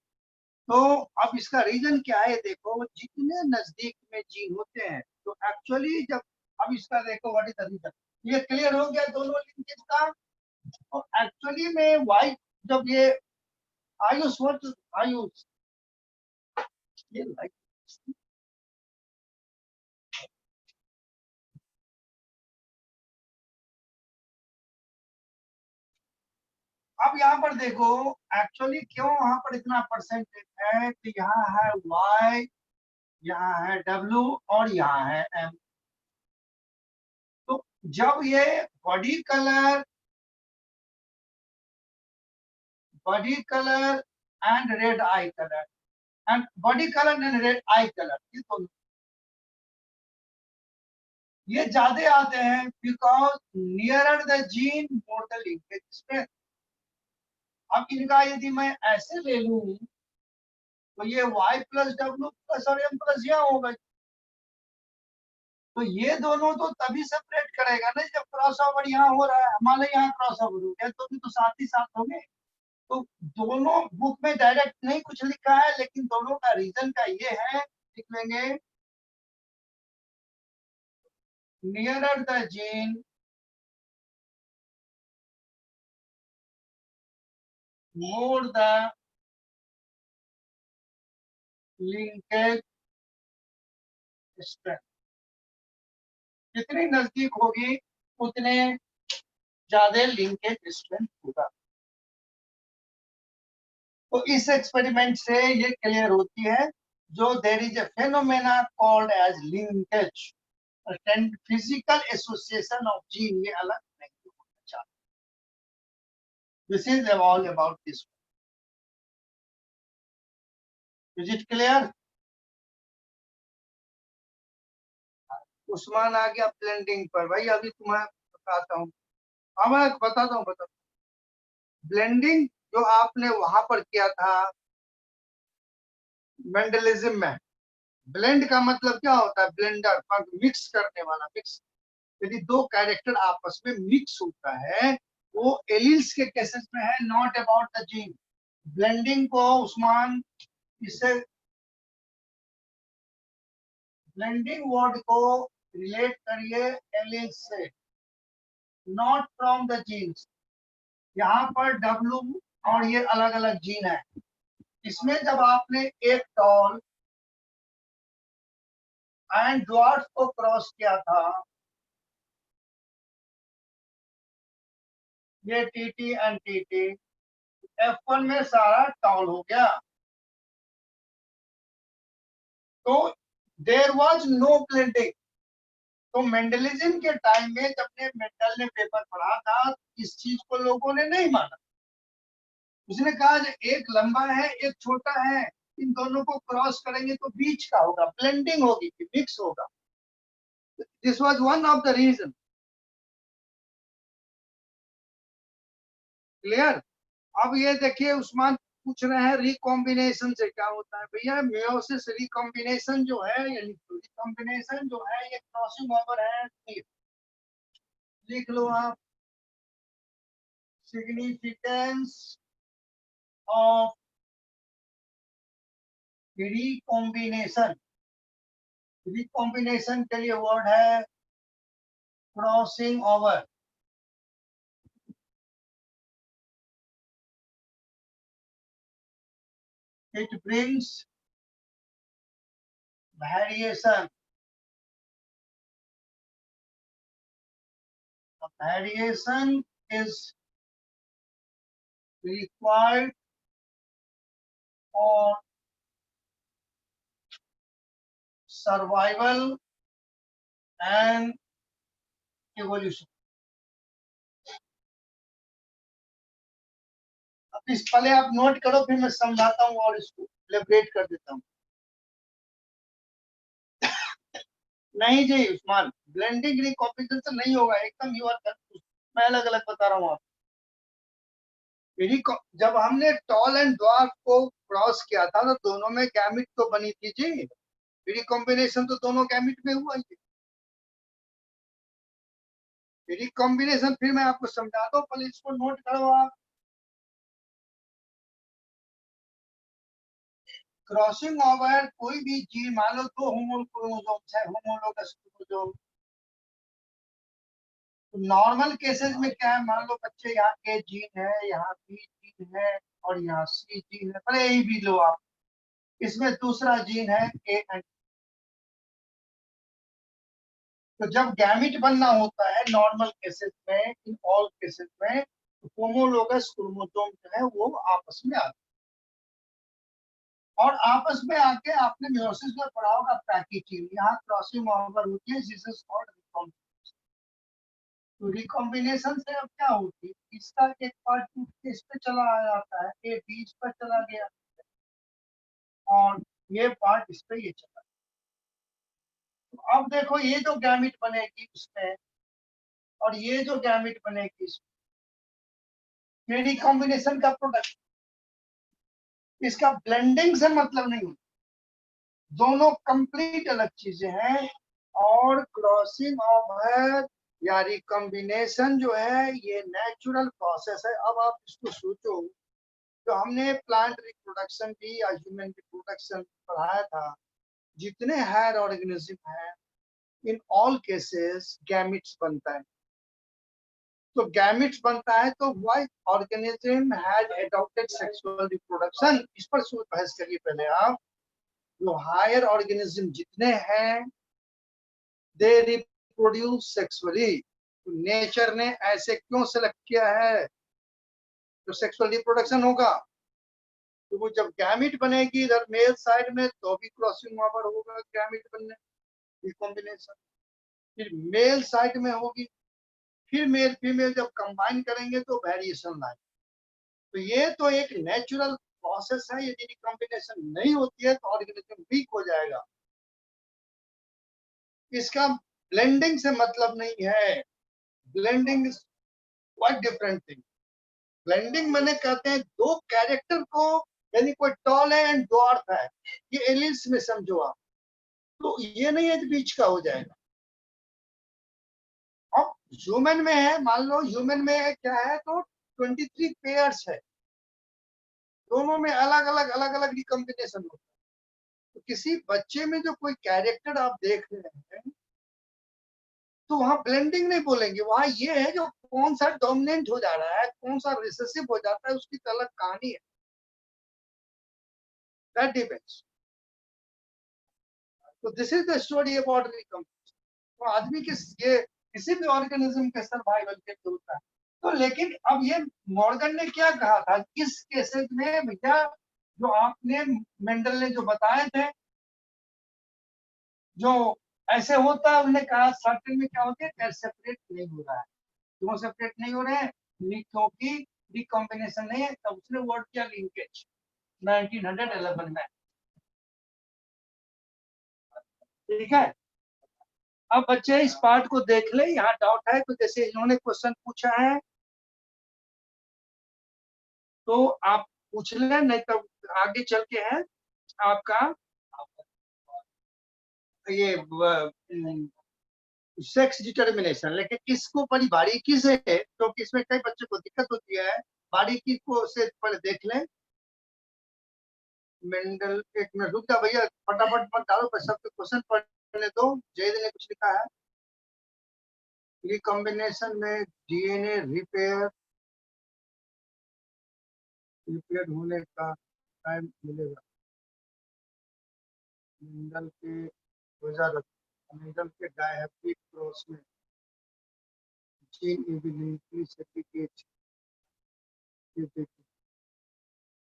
Speaker 1: तो अब इसका रीजन क्या है, देखो जितने नजदीक में जीन होते हैं, तो एक्चुअली जब, अब इसका देखो व्हाट इज द रीजन, ये क्लियर हो गया दोनों लिंकेज का। और एक्चुअली में वाइट, जब ये आयुष व्हाट, आयुष ये लाइट, अब यहाँ पर देखो एक्चुअली क्यों वहां पर इतना परसेंटेज है, तो यहाँ है Y, यहाँ है W और यहाँ है M। तो जब ये body colour, body colour and red I colour, and body colour and red I colour, ये दोनों ये ज्यादा आते हैं, because nearer the gene more the linkage strength. अब इनका यदि मैं ऐसे ले लूं, तो ये Y प्लस W प्लस और M प्लस यहाँ होगा। तो ये दोनों तो तभी सेपरेट करेगा ना जब क्रॉस ओवर यहाँ हो रहा है, हमारे यहाँ क्रॉस ओवर हो गया, तो भी तो साथ ही साथ होंगे। तो दोनों बुक में डायरेक्ट नहीं कुछ लिखा है, लेकिन दोनों का रीजन का ये है, लिख लेंगे, nearer the gene more the linkage strength. जितनी नजदीक होगी उतने ज्यादा लिंकेज स्ट्रेंथ होगा। तो इस एक्सपेरिमेंट से ये क्लियर होती है, जो there is a phenomena called as linkage, physical association of gene, ये अलग नहीं होना चाहिए। This is all about this. Is it clear? Usman आ गया ब्लेंडिंग पर। भाई अभी तुम्हें बताता हूँ, हाँ मैं बताता हूँ। ब्लेंडिंग जो आपने वहां पर किया था मेंडलिज्म में, ब्लेंड का मतलब क्या होता है? ब्लेंडर, मिक्स करने वाला। मिक्स, यदि दो कैरेक्टर आपस में मिक्स होता है, वो एलिल्स के केसेस में है, not about the gene. Blending को उस्मान, इससे ब्लेंडिंग वर्ड को रिलेट करिए एलिल्स से, नॉट फ्रॉम द जीन्स। यहाँ पर डब्लू और ये अलग अलग जीन है। इसमें जब आपने एक टॉल एंड ड्वार्फ को क्रॉस किया था, ये टीटी एंड टीटी, F1 में सारा टॉल हो गया। तो देयर वाज नो ब्लेंडिंग। तो मेंडलिज्म के टाइम में जब मेंडल ने पेपर पढ़ा था, इस चीज को लोगों ने नहीं माना। उसने कहा एक लंबा है एक छोटा है, इन दोनों को क्रॉस करेंगे तो बीच का होगा, ब्लेंडिंग होगी, मिक्स होगा। This was one of the reason. Clear? अब ये देखिए उस्मान पूछ रहे हैं रिकॉम्बिनेशन से क्या होता है। भैया मेयोसिस रिकॉम्बिनेशन जो है, ये रिकॉम्बिनेशन जो है ये क्रॉसिंग ओवर है। लिख लो आप, सिग्निफिकेंस ऑफ रिकॉम्बिनेशन। रिकॉम्बिनेशन के लिए वर्ड है crossing over. It brings variation. Variation is required for survival and evolution. अब इस पहले आप नोट करो, फिर मैं समझाता हूँ और इसको इलेबरेट कर देता हूँ। नहीं जी उस्मान, ब्लेंडिंग रिकॉम्बिनेशन नहीं होगा, एकदम यू आर कंफ्यूज। मैं अलग अलग बता रहा हूँ आपको। जब हमने टॉल एंड ड्वार्फ को क्रॉस किया था तो दोनों में गैमिट तो बनी थी जी। रिकॉम्बिनेशन तो दोनों गैमिट में हुआ ही। रिकॉम्बिनेशन फिर मैं आपको समझाता हूँ, पहले इसको नोट करो आप। क्रॉसिंग ओवर कोई भी जीन, मान लो दो होमोक्रोमोसोम्स है, होमोलोगस क्रोमोसोम। तो नॉर्मल केसेस में क्या है, मान लो बच्चे यहाँ ए जीन है, यहाँ बी जीन है और यहाँ सी जीन है, पहले यही भी लो आप। इसमें दूसरा जीन है ए एंड। तो जब गैमिट बनना होता है नॉर्मल केसेस में, इन ऑल केसेस में, तो होमोलोगस क्रोमोसोम जो है वो आपस में आते हैं। और आपस में आके आपने मेयोसिस में पढ़ा होगा पैकिंग, यहाँ क्रॉसिंग ओवर होती है, दिस इज कॉल्ड रिकॉम्बिनेशन। तो रिकॉम्बिनेशन से अब क्या होती है, इसका एक पार्ट टूट के इस पे चला आ जाता है, ये बीच पर चला गया और ये पार्ट इस पे ये चला। तो अब देखो ये जो गैमिट बनेगी उसमें और ये जो गैमिट बनेगी इसमें, ये रिकॉम्बिनेशन का प्रोडक्ट। इसका ब्लेंडिंग से मतलब नहीं होता, दोनों कंप्लीट अलग चीजें हैं। और क्रॉसिंग ओवर या रिकॉम्बिनेशन जो है ये नेचुरल प्रोसेस है। अब आप इसको सोचो, जो हमने प्लांट रिप्रोडक्शन भी या ह्यूमन रिप्रोडक्शन पढ़ाया था, जितने हायर ऑर्गेनिज्म है, इन ऑल केसेस गैमिट्स बनता है। तो गैमिट्स बनता है तो why organism has adopted sexual reproduction. इस पर बहस करिए पहले आप। जो हायर ऑर्गेनिज्म जितने हैं, दे रिप्रोड्यूस सेक्सुअली। तो नेचर ने ऐसे क्यों सेलेक्ट किया है तो सेक्सुअल रिप्रोडक्शन होगा। तो वो जब गैमिट बनेगी इधर मेल साइड में तो भी क्रॉसिंग ओवर होगा गैमिट बनने, रिकॉम्बिनेशन। फिर मेल साइड में होगी, फिर मेल फीमेल जब कंबाइन करेंगे तो वेरिएशन लाएंगे। तो ये तो एक नेचुरल प्रोसेस है, यदि रिकॉम्बिनेशन नहीं होती है तो ऑर्गेनिज्म वीक हो जाएगा। इसका ब्लेंडिंग से मतलब नहीं है, blending is quite different thing. Blending मैंने कहते हैं दो कैरेक्टर को, यानी कोई टॉल है एंड डॉर्फ है, ये एलिल्स में समझो आप, तो ये नहीं है बीच का हो जाएगा। अब ह्यूमन में है, मान लो ह्यूमन में है क्या है तो 23 पेयर्स है, दोनों में अलग अलग रिकॉम्बिनेशन होता है। तो किसी बच्चे में जो कोई कैरेक्टर आप देख रहे हैं तो वहां ब्लेंडिंग नहीं बोलेंगे, वहां ये है जो कौन सा डोमिनेंट हो जा रहा है, कौन सा रिसेसिव हो जाता है, उसकी तो अलग कहानी है। That depends. तो this is the story about recombination. तो आदमी के ये किसी भी ऑर्गेनिज्म के सर्वाइवल के लिए होता है। तो लेकिन अब ये मॉर्गन ने क्या कहा था इस केसेस में भैया, जो आपने मेंडल ने जो बताए थे, जो ऐसे होता है, उन्होंने कहा सर्टेन में क्या होता है सेपरेट नहीं हो रहा है। क्यों सेपरेट नहीं हो रहे हैं, क्योंकि रिकॉम्बिनेशन नहीं है। तब उसने वर्ड किया लिंकेज 1911 में। ठीक है, अब बच्चे इस पार्ट को देख ले, यहाँ डाउट है तो जैसे इन्होंने क्वेश्चन पूछा है तो आप पूछ लें, नहीं तो आगे चल के है आपका ये सेक्स डिटर्मिनेशन। लेकिन इसको बड़ी बारीकी से, क्योंकि इसमें कई बच्चों को दिक्कत होती है, बारीकी को से पहले देख लें। मेंडल, एक मिनट रुक जा भैया, फटाफट मत डालो, पर सबके क्वेश्चन पढ़ने दो। जयद ने कुछ लिखा है रिकॉम्बिनेशन में डीएनए रिपेयर होने का टाइम मिलेगा। मेंडल के 2000 मेंडल के डायहेप्टिक क्रॉस में जीन एबिलिटी सर्टिफिकेट।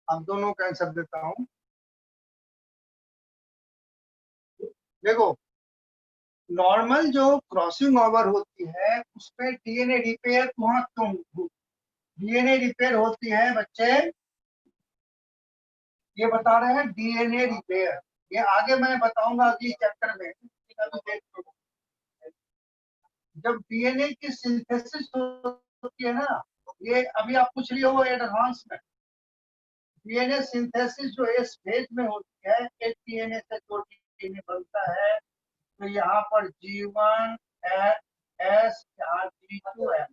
Speaker 1: अब दोनों का आंसर देता हूँ। देखो, नॉर्मल जो क्रॉसिंग ओवर होती है उसमें डीएनए रिपेयर वहां क्यों, डीएनए रिपेयर होती है बच्चे, ये बता रहे हैं डीएनए रिपेयर। ये आगे मैं बताऊंगा अगली चैप्टर में, अभी देख लो। जब डीएनए की सिंथेसिस होती है ना, ये अभी आप पूछ रही हो एडवांस में, डीएनए सिंथेसिस जो इस फेज में होती है, एक डीएनए से दो डीएनए बनता है। तो यहाँ पर G1 S, यहाँ G2 है,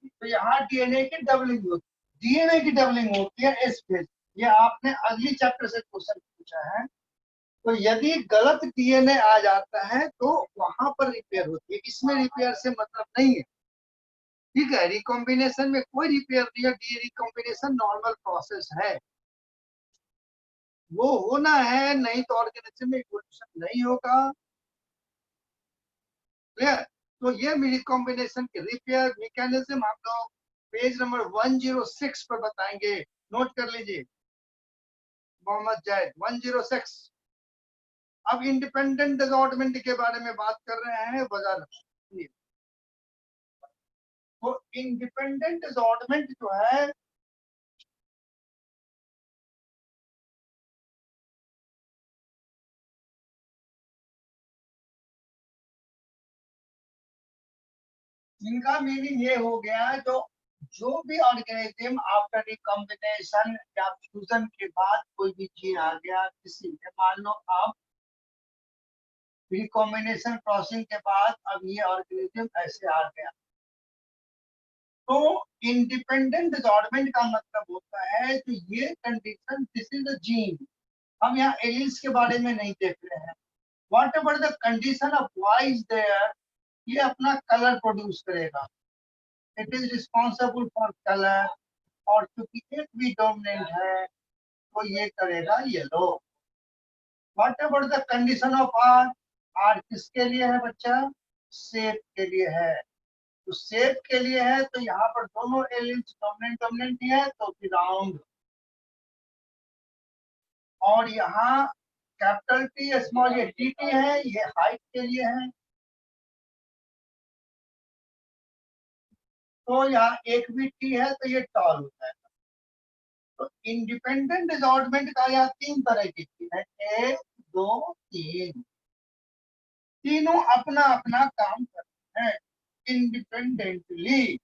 Speaker 1: तो यहाँ डीएनए की डबलिंग होती है, डीएनए की डबलिंग होती है इस फेज। ये आपने अगली चैप्टर से क्वेश्चन पूछा है। तो यदि गलत डीएनए आ जाता है तो वहां पर रिपेयर होती है, इसमें रिपेयर से मतलब नहीं है। ठीक है, रिकॉम्बिनेशन में कोई रिपेयर नहीं है, डी रिकॉम्बिनेशन नॉर्मल प्रोसेस है, वो होना है, नहीं तो ऑर्गेनिज्म में इवोल्यूशन नहीं होगा। क्लियर। तो ये रिकॉम्बिनेशन के रिपेयर मैकेनिज्म हम लोग पेज नंबर 106 पर बताएंगे, नोट कर लीजिए। मोहम्मद जैद 106। अब इंडिपेंडेंट डिसऑर्डरमेंट के बारे में बात कर रहे हैं वजह। तो इंडिपेंडेंट डिसऑर्डरमेंट जो है, इनका मीनिंग ये हो गया, जो जो भी ऑर्गेनिज्म आफ्टर रिकॉम्बिनेशन या फ्यूजन के बाद कोई भी जीन आ गया किसी में, मान लो आप रिकॉम्बिनेशन क्रॉसिंग के बाद अब ये ऑर्गेनिज्म ऐसे आ गया, तो इंडिपेंडेंट डिसऑर्डरमेंट का मतलब होता है कि ये condition, this is the gene. हम यहाँ एलिल्स के बारे में नहीं देख रहे हैं। Whatever the condition of Y is there, ये अपना कलर प्रोड्यूस करेगा, it is responsible for colour. और क्योंकि एक भी डोमिनेंट है तो ये करेगा yellow. Whatever the condition of R, R किसके लिए है बच्चा, शेप के लिए है। तो शेप के लिए है तो यहाँ पर दोनों एलिमेंट्स डोमिनेंट डोमिनेंट ही है तो राउंड। और यहाँ कैपिटल टी स्मॉल ये टी टी है, ये हाइट के लिए है। तो यहाँ एक भी टी है तो ये टॉल होता है। तो इंडिपेंडेंट रिजॉर्टमेंट का यहाँ तीन तरह की टी है, एक दो तीन। तीनों अपना अपना काम करते हैं इंडिपेंडेंटली,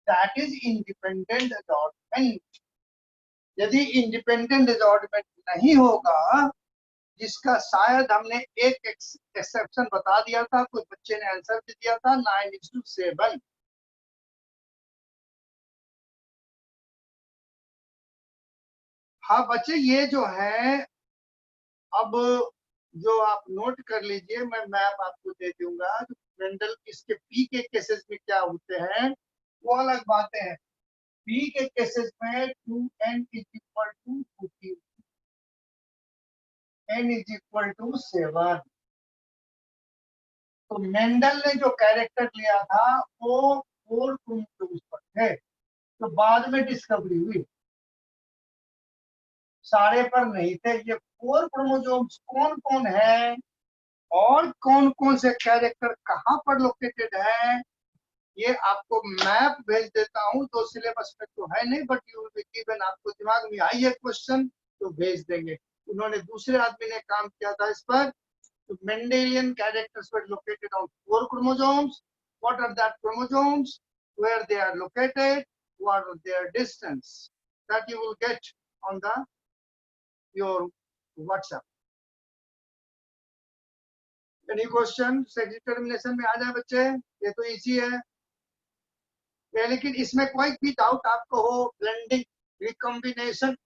Speaker 1: दैट इज इंडिपेंडेंट रिजॉर्टमेंट। यदि इंडिपेंडेंट रिजॉर्टमेंट नहीं होगा, जिसका शायद हमने एक एक्सेप्शन बता दिया था, कुछ बच्चे ने आंसर भी दिया था 9:7। हाँ बच्चे ये जो है, अब जो आप नोट कर लीजिए, मैं मैप आपको दे दूंगा। मेंडल इसके पी के केसेस में क्या होते हैं वो अलग बातें हैं। पी के केसेस में 2n is equal to 2, n is equal to 7। तो मेंडल ने जो कैरेक्टर लिया था वो 4 क्रोमोसोम्स पर थे, तो बाद में डिस्कवरी हुई, सारे पर नहीं थे। ये 4 क्रोमोसोम्स कौन कौन है और कौन कौन से कैरेक्टर कहाँ पर लोकेटेड है, ये आपको मैप भेज देता हूँ। तो सिलेबस में तो है नहीं, but you will be given, आपको दिमाग में आई है क्वेश्चन तो भेज देंगे। उन्होंने दूसरे आदमी ने काम किया था इस पर। तो Mendelian characters were located on 4 chromosomes. What are that chromosomes? Where they are located? What are their distance? That you will get on the your WhatsApp. Any question? Sex determination में आ जाए बच्चे, ये तो इजी है। लेकिन इसमें कोई भी डाउट आपको हो, ब्लेंडिंग, रिकॉम्बिनेशन,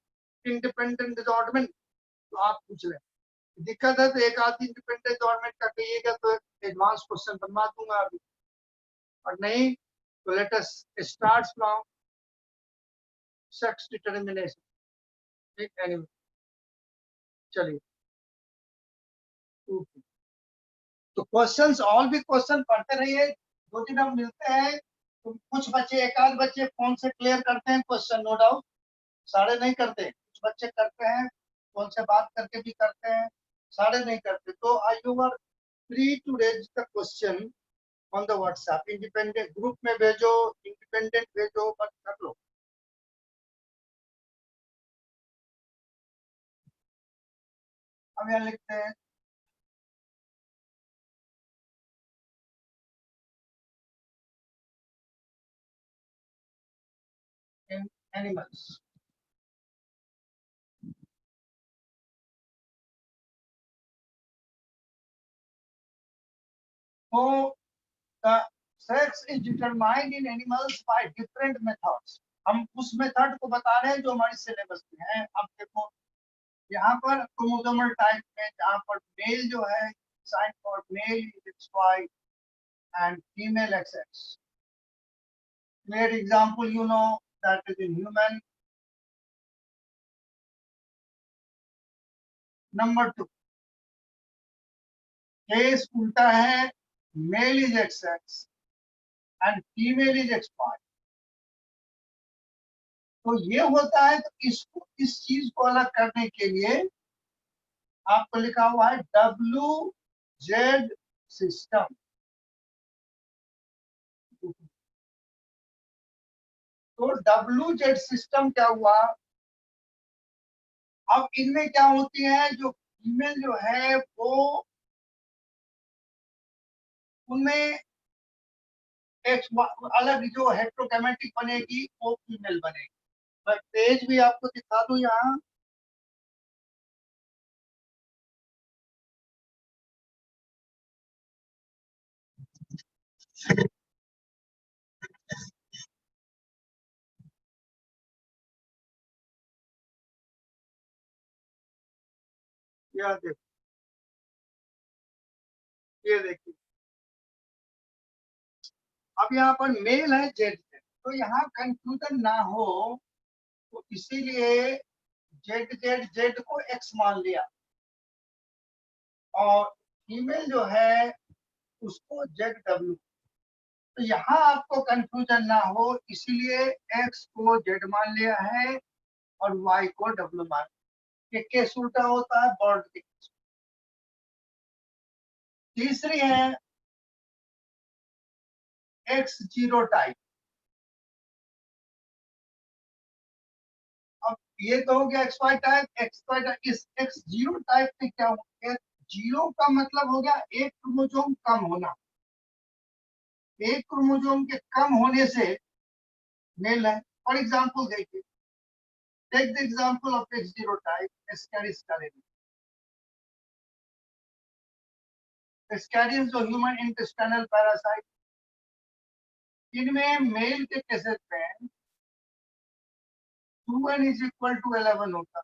Speaker 1: इंडिपेंडेंट डिसऑर्डरमेंट, तो आप पूछ लें। दिक्कत है तो एक आध इंडिपेंडेंट डिसऑर्डरमेंट का कहिएगा तो एडवांस क्वेश्चन बनवा दूंगा अभी, और नहीं तो let us start from sex determination. ठीक है, चलिए। तो क्वेश्चंस, और भी क्वेश्चन पढ़ते रहिए। 2 दिन हम मिलते हैं, तो कुछ बच्चे, एक आध बच्चे फोन से क्लियर करते हैं क्वेश्चन, नो डाउट। सारे नहीं करते, कुछ बच्चे करते हैं, फोन से बात करके भी करते हैं, सारे नहीं करते। तो I you are free to raise the question on the WhatsApp. Independent group में भेजो, इंडिपेंडेंट भेजो, बट कर लो। अब यहाँ लिखते हैं इन एनिमल्स। तो the sex is determined in animals by different methods. हम उस मेथड को बता रहे हैं जो हमारे सिलेबस में है। अब देखो यहाँ पर क्रोमोसोमल टाइप में, जहाँ पर मेल जो है sign for male is XY and female XX. Clear example, you know, that is in human. Number 2, case उल्टा है, male is XX and female is XY. तो ये होता है, तो इसको, इस चीज को अलग करने के लिए आपको लिखा हुआ है WZ सिस्टम। तो WZ सिस्टम क्या हुआ, अब इनमें क्या होती है, जो फीमेल जो है वो, उनमें एक अलग जो हेट्रोगैमेटिक बनेगी वो फीमेल बनेगी। मैं पेज भी आपको दिखा दूं यहाँ, यह देखो, ये देखिए। अब यहाँ पर मेल है जेड, तो यहाँ कंफ्यूजन ना हो, तो इसीलिए जेड जेड जेड को एक्स मान लिया, और फीमेल जो है उसको ZW। तो यहाँ आपको कंफ्यूजन ना हो, इसीलिए X को Z मान लिया है और Y को W मान। ये केस उल्टा होता है बर्ड के। तीसरी है X0 टाइप। अब ये तो हो गया XY टाइप। XY टाइप, इस X0 टाइप में क्या हो? जीरो का मतलब हो गया एक क्रोमोसोम कम होना। एक क्रोमोसोम के कम होने से मेल है। फॉर एग्जाम्पल देखिए, take the example of X0 type ascaris करेंगे। एस्केरिस जो ह्यूमन इंटेस्टाइनल पैरासाइट, इनमें मेल के केसेस में 2n इज इक्वल टू 11 होता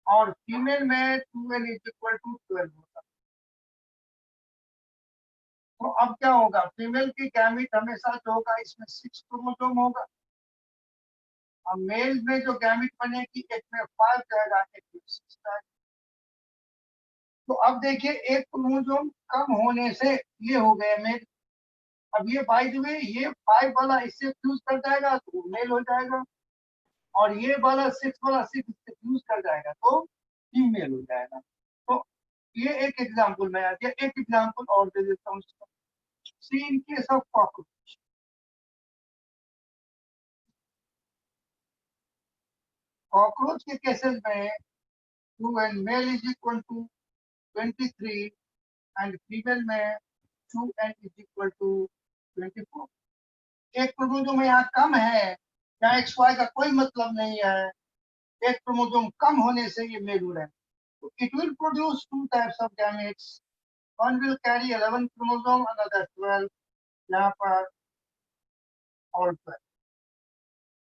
Speaker 1: और फीमेल में 2n इज इक्वल टू 12 होता। तो अब क्या होगा? फीमेल की गैमीट हमेशा जो होगा इसमें 6 क्रोमोसोम होगा और मेल में जो गैमीट बनेगी एक में 5 जाएगा, एक में 6 जाएगा। तो अब देखिए एक क्रोमोसोम कम होने से ये हो गए मेल। अब ये बाय द वे ये 5 वाला इससे फ्यूज कर जाएगा तो मेल हो जाएगा और ये वाला 6 वाला 6 इससे फ्यूज कर जाएगा तो फीमेल हो जाएगा। तो ये एक एग्जाम्पल मैं आ गया। एक एग्जाम्पल और दे देता हूँ। See in case of cockroach, cockroach के केसेस में 2n male is equal to 23 and female में 2n इज इक्वल टू 24। एक क्रोमोसोम यहाँ कम है, यहाँ XY का कोई मतलब नहीं है। एक क्रोमोसोम कम होने से ये मेल हो रहा है। तो it will produce two types of gametes. One will carry 11 chromosome, another 12, यहाँ पर और 12।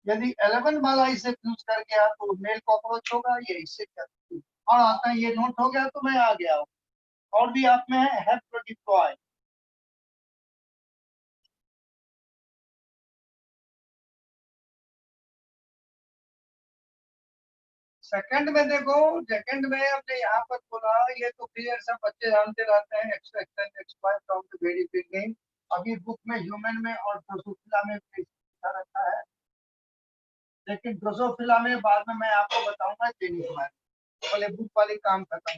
Speaker 1: यदि 11 वाला इसे फ्यूज कर गया तो मेल कॉकरोच होगा, ये इससे क्या और आता है। ये नोट हो गया तो मैं आ गया हूँ। और भी आप में है हेप्रोडिप्लॉय। सेकंड में देखो, सेकंड में हमने यहाँ पर बोला, ये तो क्लियर सब बच्चे जानते रहते हैं, X extend X Y from the very beginning. अभी बुक में ह्यूमन में और ड्रोसोफिला में भी लिखा रहता है, लेकिन ड्रोसोफिला में बाद में मैं आपको बताऊंगा जेनिस में। पहले बुक वाली काम खत्म।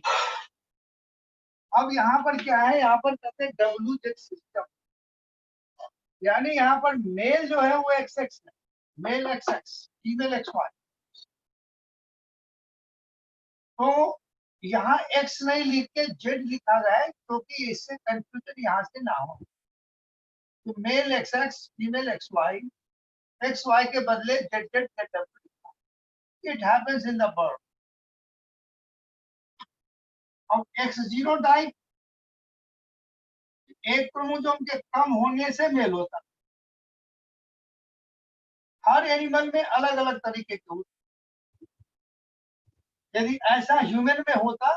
Speaker 1: अब यहाँ पर क्या है? यहाँ पर कहते हैं WZ सिस्टम, यानी यहाँ पर मेल जो है वो XX है, मेल XX, फीमेल XY। तो यहाँ X नहीं लिख के Z लिखा गया है क्योंकि इससे कंफ्यूजन यहाँ से ना हो। तो male XX, female XY, XY के बदले ZZ ZW। It happens in the bird. अब X0 टाइप एक क्रोमोसोम के कम होने से मेल होता। हर एनिमल में अलग अलग तरीके के होते। यदि ऐसा ह्यूमन में होता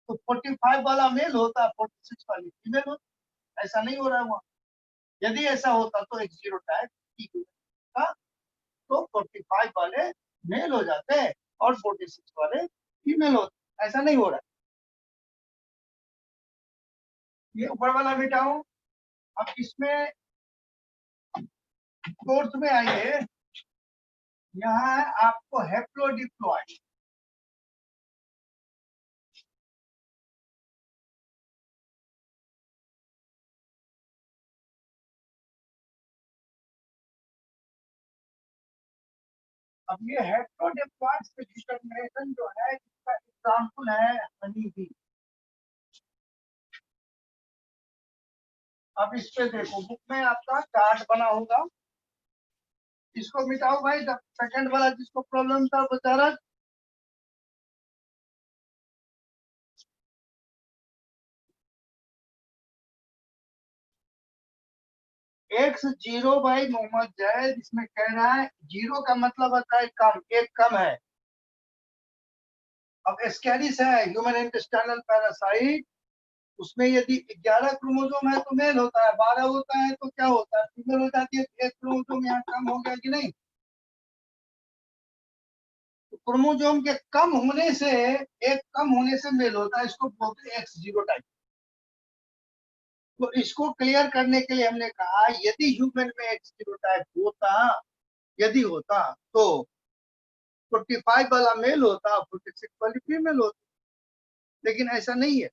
Speaker 1: तो 45 वाला मेल होता, 46 वाली फीमेल होता। ऐसा नहीं हो रहा है वहाँ। यदि ऐसा होता तो X0 टाइप ठीक होता, तो 45 वाले मेल हो जाते और 46 वाले फीमेल होते। ऐसा नहीं हो रहा। ये ऊपर वाला मिटाओ। अब इसमें कोर्स में आइए, यहाँ है आपको हेप्लोडिप्लॉइड। अब ये हेप्लोडिप्लॉइड के डिटर्मिनेशन जो है, इसका एग्जाम्पल है हनी बी। अब इस पे देखो, बुक में आपका चार्ट बना होगा, इसको मिटाओ भाई। सेकंड वाला जिसको प्रॉब्लम था बता रहा। X0 भाई मोहम्मद जैद इसमें कह रहा है, जीरो का मतलब होता है कम, एक कम है। अब एस्केरिस है ह्यूमन इंटेस्टाइनल पैरासाइट, उसमें यदि 11 क्रोमोसोम है तो मेल होता है, 12 होता है तो क्या होता है? फीमेल हो जाती है। एक क्रोमोसोम यहाँ कम हो गया कि नहीं? तो क्रोमोसोम के कम होने से, एक कम होने से मेल होता है, इसको बोलते हैं X0 टाइप। तो इसको क्लियर करने के लिए हमने कहा यदि ह्यूमन में एक स्टीरियोटाइप होता, यदि होता तो 45 वाला मेल होता, 46 वाली फीमेल होती, लेकिन ऐसा नहीं है।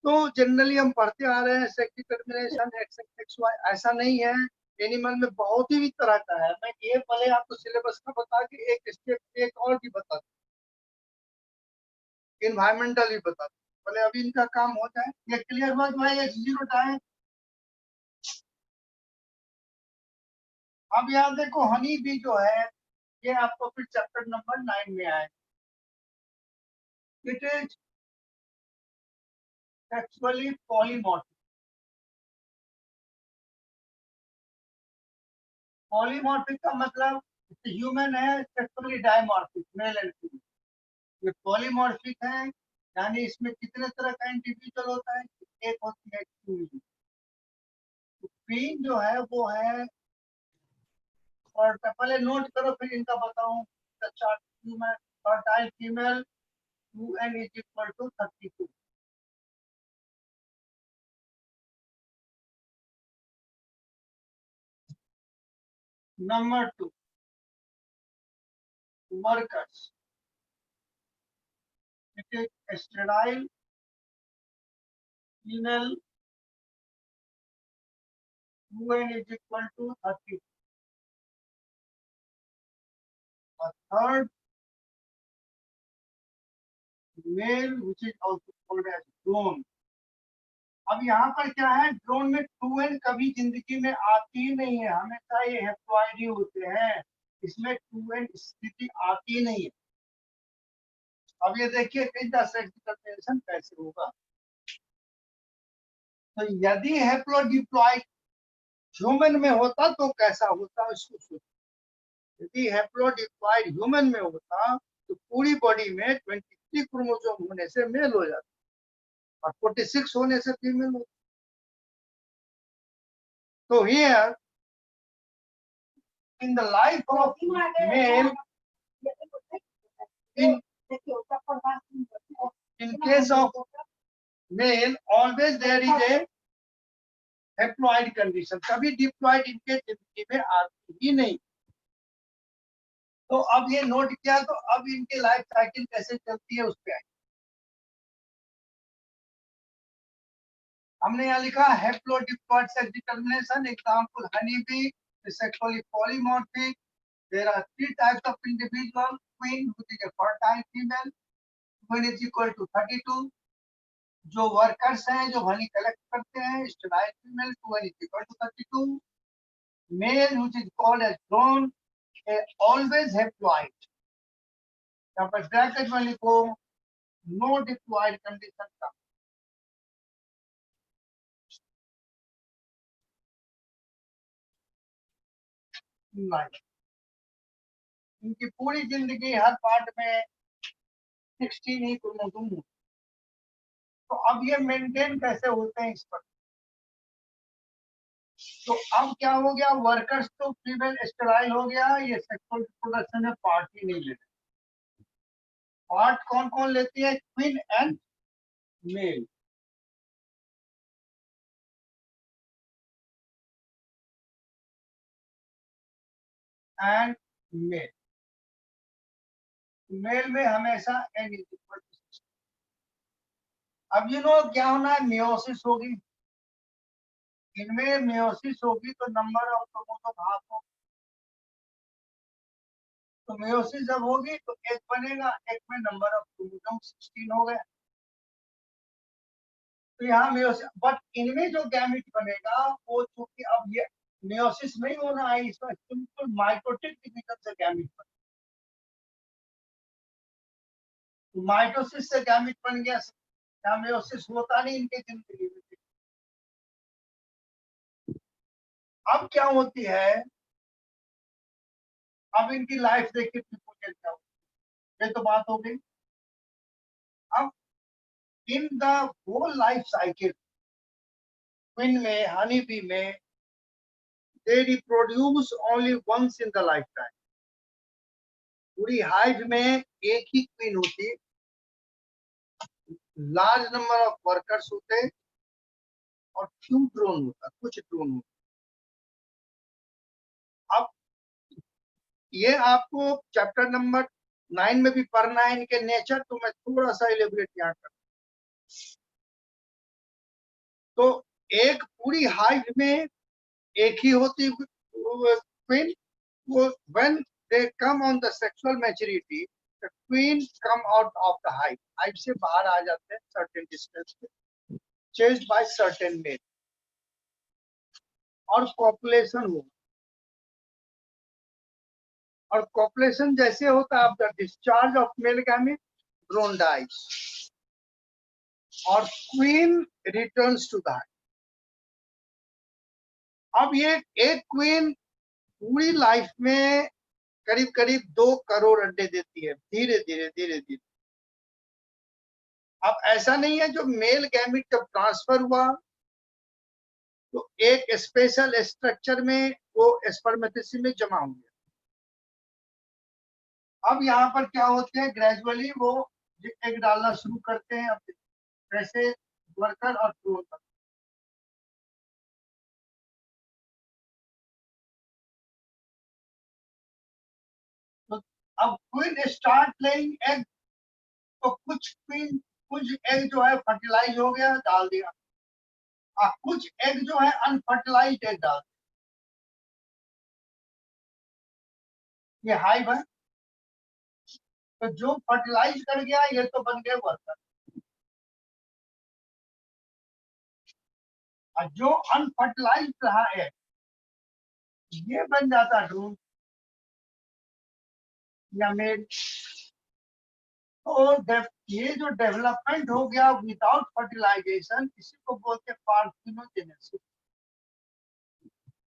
Speaker 1: तो जनरली हम पढ़ते आ रहे हैं sex determination X X Y, ऐसा नहीं है। एनिमल में बहुत ही तरह का है। मैं ये पहले आपको सिलेबस का बता के एक स्टेप एक और भी बता, इन्वायरमेंटल भी बता, पहले अभी इनका काम हो जाए। ये क्लियर हुआ भाई X0 अब यहाँ देखो हनी भी जो है ये आपको फिर चैप्टर नंबर 9 में आए। It is sexually polymorphic. Polymorphic का मतलब ह्यूमन है, sexually dimorphic male and female. ये पॉलीमॉर्फिक है, यानी इसमें कितने तरह का इंडिविजुअल होता है, एक होती है क्वीन। तो क्वीन जो है वो है, और पहले नोट करो फिर इनका बताऊं। Fertile female 2n is equal to 32। Number 2 workers, it is sterile female 2n is equal to 30. A third male which is also called as drone. अब यहाँ पर क्या है, ड्रोन में 2n कभी जिंदगी में आती ही नहीं है, हमेशा ये हेप्लॉइड ही होते हैं। इसमें 2n स्थिति आती ही नहीं है। अब ये देखिए इनका सेक्स डिटरमिनेशन कैसे होगा। तो यदि हेप्लोडिप्लॉइड ह्यूमन में होता तो कैसा होता इसको सोचो। यदि हेप्लोडिप्लॉइड ह्यूमन में होता तो पूरी बॉडी में 23 क्रोमोसोम होने से मेल हो जाता और 46 होने से फीमेल होता। तो here in the life of male, in case of male always there is a haploid condition, कभी डिप्लॉइड इनके जिंदगी में आती ही नहीं। तो अब ये नोट किया, तो अब इनके लाइफ साइकिल कैसे चलती है उस पर आए। हमने यहाँ लिखा haplodiploid sex determination, example honey bee, sexually polymorphic. There are 3 types of individual: queen, which is a fertile female, queen is equal to 32. जो वर्कर्स हैं जो हनी कलेक्ट करते हैं, sterile female 2n is equal to 32. Male which is called as drone, always haploid. यहाँ पर ब्रैकेट में लिखो नो डिप्लॉइड कंडीशन का। इनकी पूरी जिंदगी हर पार्ट में 16 ही क्रोमोसोम होते। तो अब ये मेंटेन कैसे होते हैं इस पर। तो अब क्या हो गया, वर्कर्स तो फीमेल स्टेराइल हो गया, ये सेक्सुअल रिप्रोडक्शन में पार्ट ही नहीं लेते। पार्ट कौन कौन लेती है, queen and male. And male, male में हमेशा n इज इक्वल टू 6। अब क्या होना है, मियोसिस होगी। इनमें मियोसिस होगी तो नंबर ऑफ क्रोमोसोम हाफ होगा। तो मियोसिस जब होगी तो एक बनेगा, एक में नंबर ऑफ क्रोमोसोम 16 हो गया। तो यहाँ मियोसिस, बट इनमें जो गैमेट बनेगा वो चूंकि अब ये मियोसिस नहीं होना है, इसमें सिंपल माइटोटिक डिवीजन से गैमेट बनेगा। तो माइटोसिस से गैमेट बन गया, यहाँ मियोसिस होता नहीं इनके जिंदगी में। अब क्या होती है, अब इनकी लाइफ देखिए क्या होती है। ये तो बात हो गई। अब in the whole life cycle, queen में, हनी बी में, they reproduce only once in the lifetime. पूरी हाइव में एक ही क्वीन होती, लार्ज नंबर ऑफ वर्कर्स होते, और फ्यू ड्रोन होता है, कुछ ड्रोन होता है। अब ये आपको चैप्टर नंबर 9 में भी पढ़ना है इनके नेचर, तो मैं थोड़ा सा एलिब्रेट यहाँ कर। तो एक पूरी हाइव में एक ही होती क्वीन, वो when they come on the sexual maturity, the queen come out of the hive, hive से बाहर आ जाते हैं सर्टेन डिस्टेंस पे, चेस्ड बाय सर्टेन मेल, और पॉपुलेशन हो, और पॉपुलेशन जैसे होता है after discharge of male gamete, drone dies और queen returns to the hive. अब ये एक क्वीन पूरी लाइफ में करीब करीब 2 करोड़ अंडे देती है, धीरे धीरे धीरे धीरे। अब ऐसा नहीं है, जो मेल गैमेट जब ट्रांसफर हुआ तो एक स्पेशल स्ट्रक्चर में वो स्पर्मेटिसिस में जमा हो गया। अब यहाँ पर क्या होते हैं, ग्रेजुअली वो एग डालना शुरू करते हैं, अब जैसे वर्कर और ड्रोन। तो अब क्वीन स्टार्ट लेइंग एग, तो कुछ एग जो है फर्टिलाइज हो गया, डाल दिया, और कुछ एग जो है अनफर्टिलाइज एग डाल दिया। ये हाइव है। तो जो फर्टिलाइज कर गया ये तो बन गए वर्कर, और जो अनफर्टिलाइज रहा है ये बन जाता ड्रोन या मेल। तो ये जो डेवलपमेंट हो गया विदाउट फर्टिलाइजेशन, इसी को बोलते हैं पार्थिनोजेनेसिस,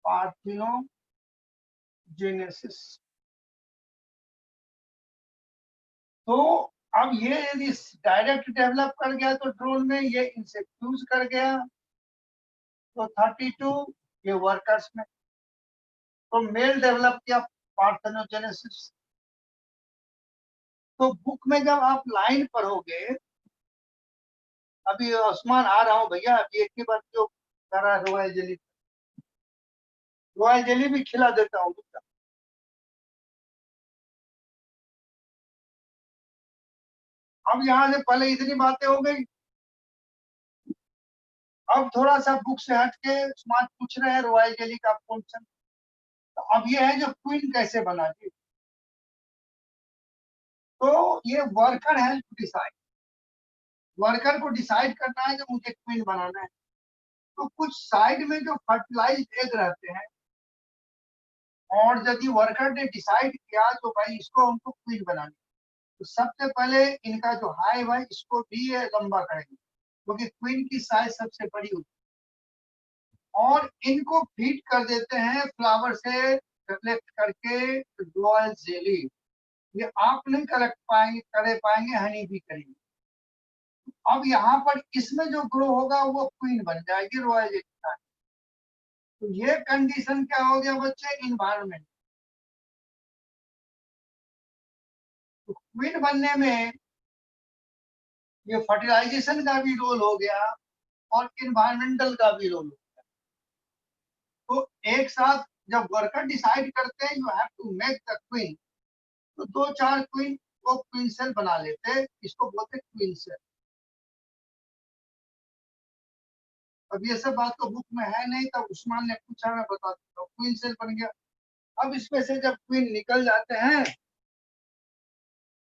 Speaker 1: पार्थिनोजेनेसिस। तो अब ये यदि डायरेक्ट डेवलप कर गया तो ड्रोन में, ये इनसे फ्यूज कर गया तो 32 ये वर्कर्स में, तो मेल डेवलप किया पार्थेनोजेनेसिस। तो बुक में जब आप लाइन पढ़ोगे, अभी आसमान आ रहा हूँ भैया, अभी एक ही बार जो करा रॉयल जेली, रॉयल जेली भी खिला देता हूँ। अब यहाँ से पहले इतनी बातें हो गई, अब थोड़ा सा बुक से हट के आसमान पूछ रहे हैं रॉयल जेली का फंक्शन। तो अब ये है जो क्वीन कैसे बना जी। तो ये वर्कर है डिसाइड, वर्कर को डिसाइड करना है कि मुझे क्वीन बनाना है। तो कुछ साइड में जो फर्टिलाइज एग रहते हैं, और यदि वर्कर ने डिसाइड किया तो भाई इसको हमको क्वीन बनानी, तो सबसे पहले इनका जो हाइव है इसको भी ये लंबा करेंगे, क्योंकि क्वीन की साइज सबसे बड़ी होती है, और इनको फीड कर देते हैं फ्लावर से कलेक्ट करके रॉयल जेली। ये आप नहीं कलेक्ट पाएंगे, करे पाएंगे, हनी भी करेंगे। अब यहाँ पर इसमें जो ग्रो होगा वो क्वीन बन जाएगी रॉयल जेली का। तो ये कंडीशन क्या हो गया बच्चे, इन्वायरमेंट। तो क्वीन बनने में ये फर्टिलाइजेशन का भी रोल हो गया और इन्वायरमेंटल का भी रोल हो गया। तो एक साथ जब वर्कर डिसाइड करते हैं you have to make the queen, तो 2-4 क्वीन वो क्वीन सेल बना लेते हैं, इसको बोलते हैं क्वीन सेल। अब ये सब बात तो बुक में है नहीं, तब उस्मान ने पूछा, मैं बता देता हूँ, क्वीन सेल बन गया। अब इसमें से जब क्वीन निकल जाते हैं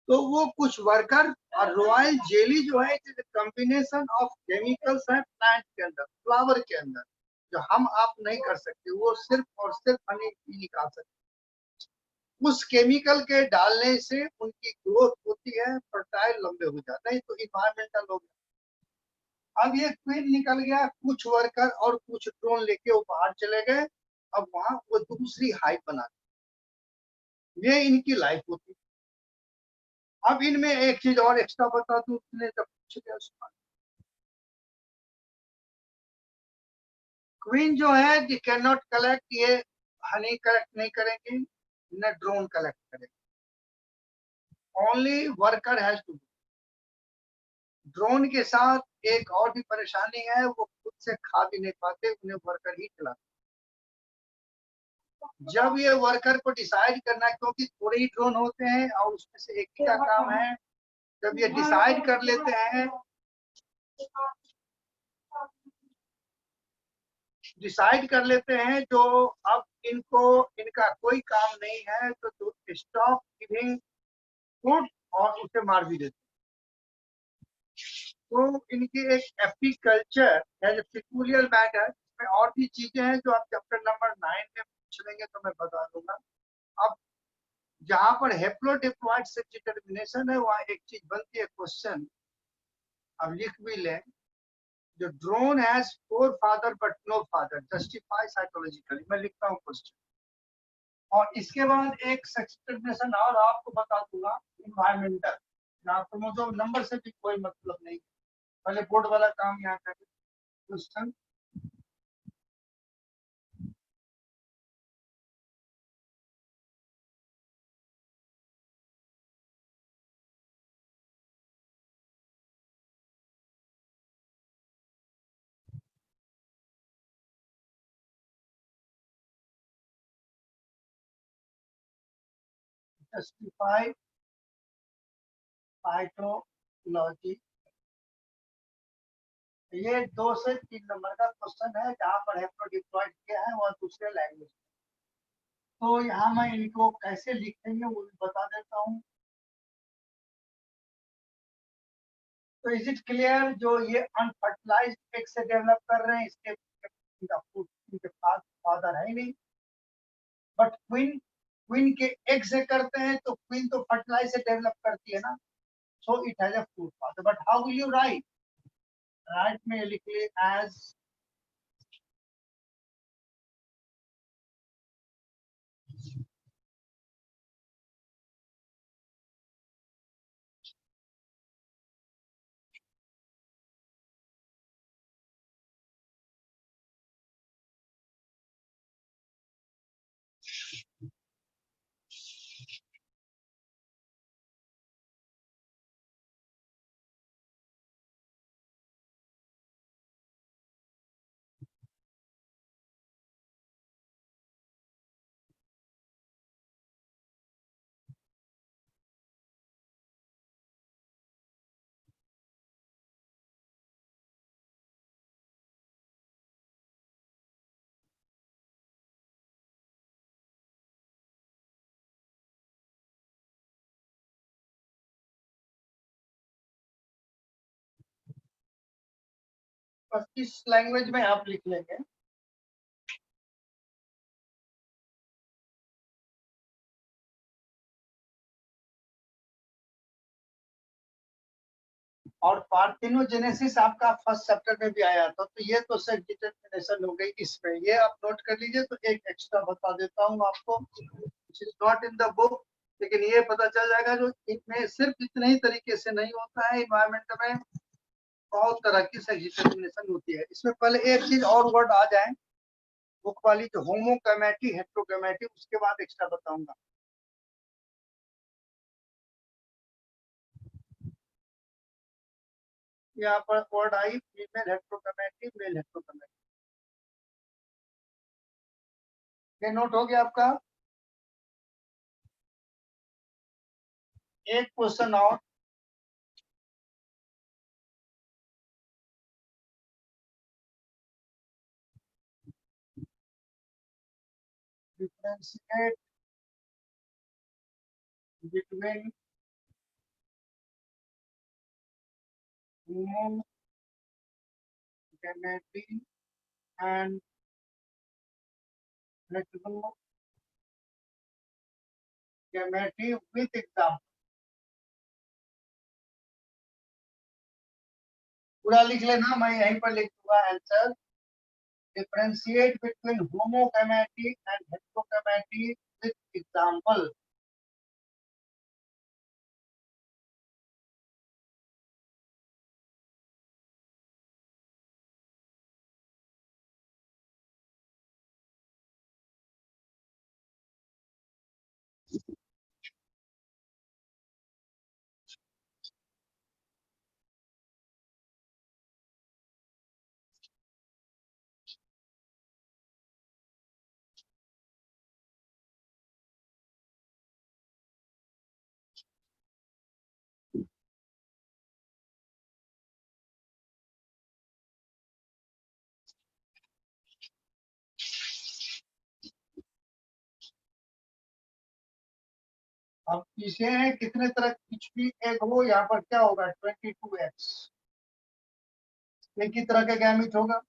Speaker 1: तो वो कुछ वर्कर, और रॉयल जेली जो है कॉम्बिनेशन ऑफ केमिकल्स है प्लांट के अंदर, फ्लावर के अंदर, जो हम आप नहीं कर सकते, वो सिर्फ और सिर्फ हनी ही निकाल सकते। उस केमिकल के डालने से उनकी ग्रोथ होती है, फर्टाइल लंबे हो जाते, नहीं तो इन्वायरमेंटल हो गया। अब ये क्वीन निकल गया, कुछ वर्कर और कुछ ड्रोन लेके वो बाहर चले गए, अब वहां वो दूसरी हाइव बना, ये इनकी लाइफ होती है। अब इनमें एक चीज और एक्स्ट्रा बता दूं, उसने जब पूछ लिया उसका, क्वीन जो है दी कैन नॉट कलेक्ट, ये हनी कलेक्ट नहीं करेंगे, न ड्रोन कलेक्ट करेंगे, only worker has to. Drone के साथ एक और भी परेशानी है, वो खुद से खा भी नहीं पाते, उन्हें वर्कर ही खिलाते। जब ये वर्कर को डिसाइड करना है, क्योंकि थोड़े ही ड्रोन होते हैं और उसमें से एक ही का काम है, जब ये डिसाइड कर लेते हैं, जो अब इनको इनका कोई काम नहीं है तो स्टॉप गिविंग फूड और उसे मार भी देते। तो इनकी एक एपीकल्चर है, पिकुलियर मैटर में और भी चीजें हैं जो आप चैप्टर नंबर 9 में पूछ लेंगे तो मैं बता दूंगा। अब जहां पर हेप्लोडिप्लॉइड सेक्स डिटर्मिनेशन है, वहां एक चीज बनती है क्वेश्चन, अब लिख भी लें, जो drone has 4 father but no father, justify psychologically. मैं लिखता हूँ क्वेश्चन, और इसके बाद एक सेक्स डिटर्मिनेशन और आपको बता दूंगा, इन्वायरमेंटल। आपको तो नंबर से भी कोई मतलब नहीं, पहले बोर्ड वाला काम यहाँ करें। क्वेश्चन जस्टिफाई साइकोलॉजी, ये 2 से 3 नंबर का क्वेश्चन है, जहाँ पर हेप्लोडिप्लॉइड किया है वह दूसरे लैंग्वेज। तो यहाँ मैं इनको कैसे लिखेंगे वो भी बता देता हूँ। तो इज इट क्लियर, जो ये अनफर्टिलाइज्ड एग से डेवलप कर रहे हैं, इसके इनका फूड इनके पास फादर है ही नहीं, बट क्वीन क्वीन के एग से करते हैं, तो क्वीन तो फर्टिलाइज से डेवलप करती है ना, so it has a food father. But how will you right, right में लिख ले एज बस इस लैंग्वेज में आप लिख लेंगे। और पार्थिनोजेनेसिस आपका फर्स्ट चैप्टर में भी आया था, तो ये तो सेक्स डिटरमिनेशन हो गई इसमें, ये आप नोट कर लीजिए। तो एक एक्स्ट्रा बता देता हूँ आपको, which is not in the book, लेकिन ये पता चल जाएगा, जो इनमें सिर्फ इतने ही तरीके से नहीं होता है, इन्वायरमेंट में बहुत तरह की सेक्स डिटरमिनेशन होती है। इसमें पहले एक चीज और वर्ड आ जाए बुक वाली, जो होमोगैमेटी हेटेरोगैमेटी, उसके बाद एक्स्ट्रा बताऊंगा। यहाँ पर word I female heterogamety, mail heterogamety, ये नोट हो गया आपका। एक क्वेश्चन और, differentiate between homogeneity and heterogeneity with example। पूरा लिख लेना, मैं यहीं पर लिख दूंगा answer. Differentiate between homogamety and heterogamety with example. अब इसे कितने तरह कुछ भी एक हो, यहाँ पर क्या होगा 22x, एक ही तरह का गैमेट होगा।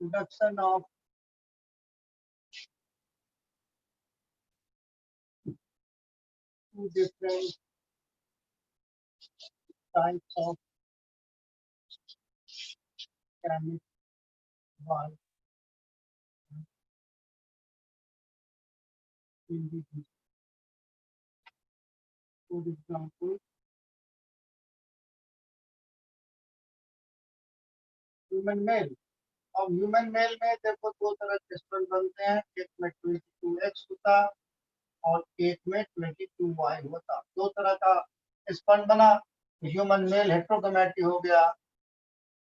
Speaker 1: Production of two different types of gamete by individual. For example human male. अब ह्यूमन मेल में देखो दो तरह के स्पर्म बनते हैं, एक में 22x होता और एक में 22y होता। दो तरह का स्पर्म बना, ह्यूमन मेल हेट्रोगैमेटी हो गया,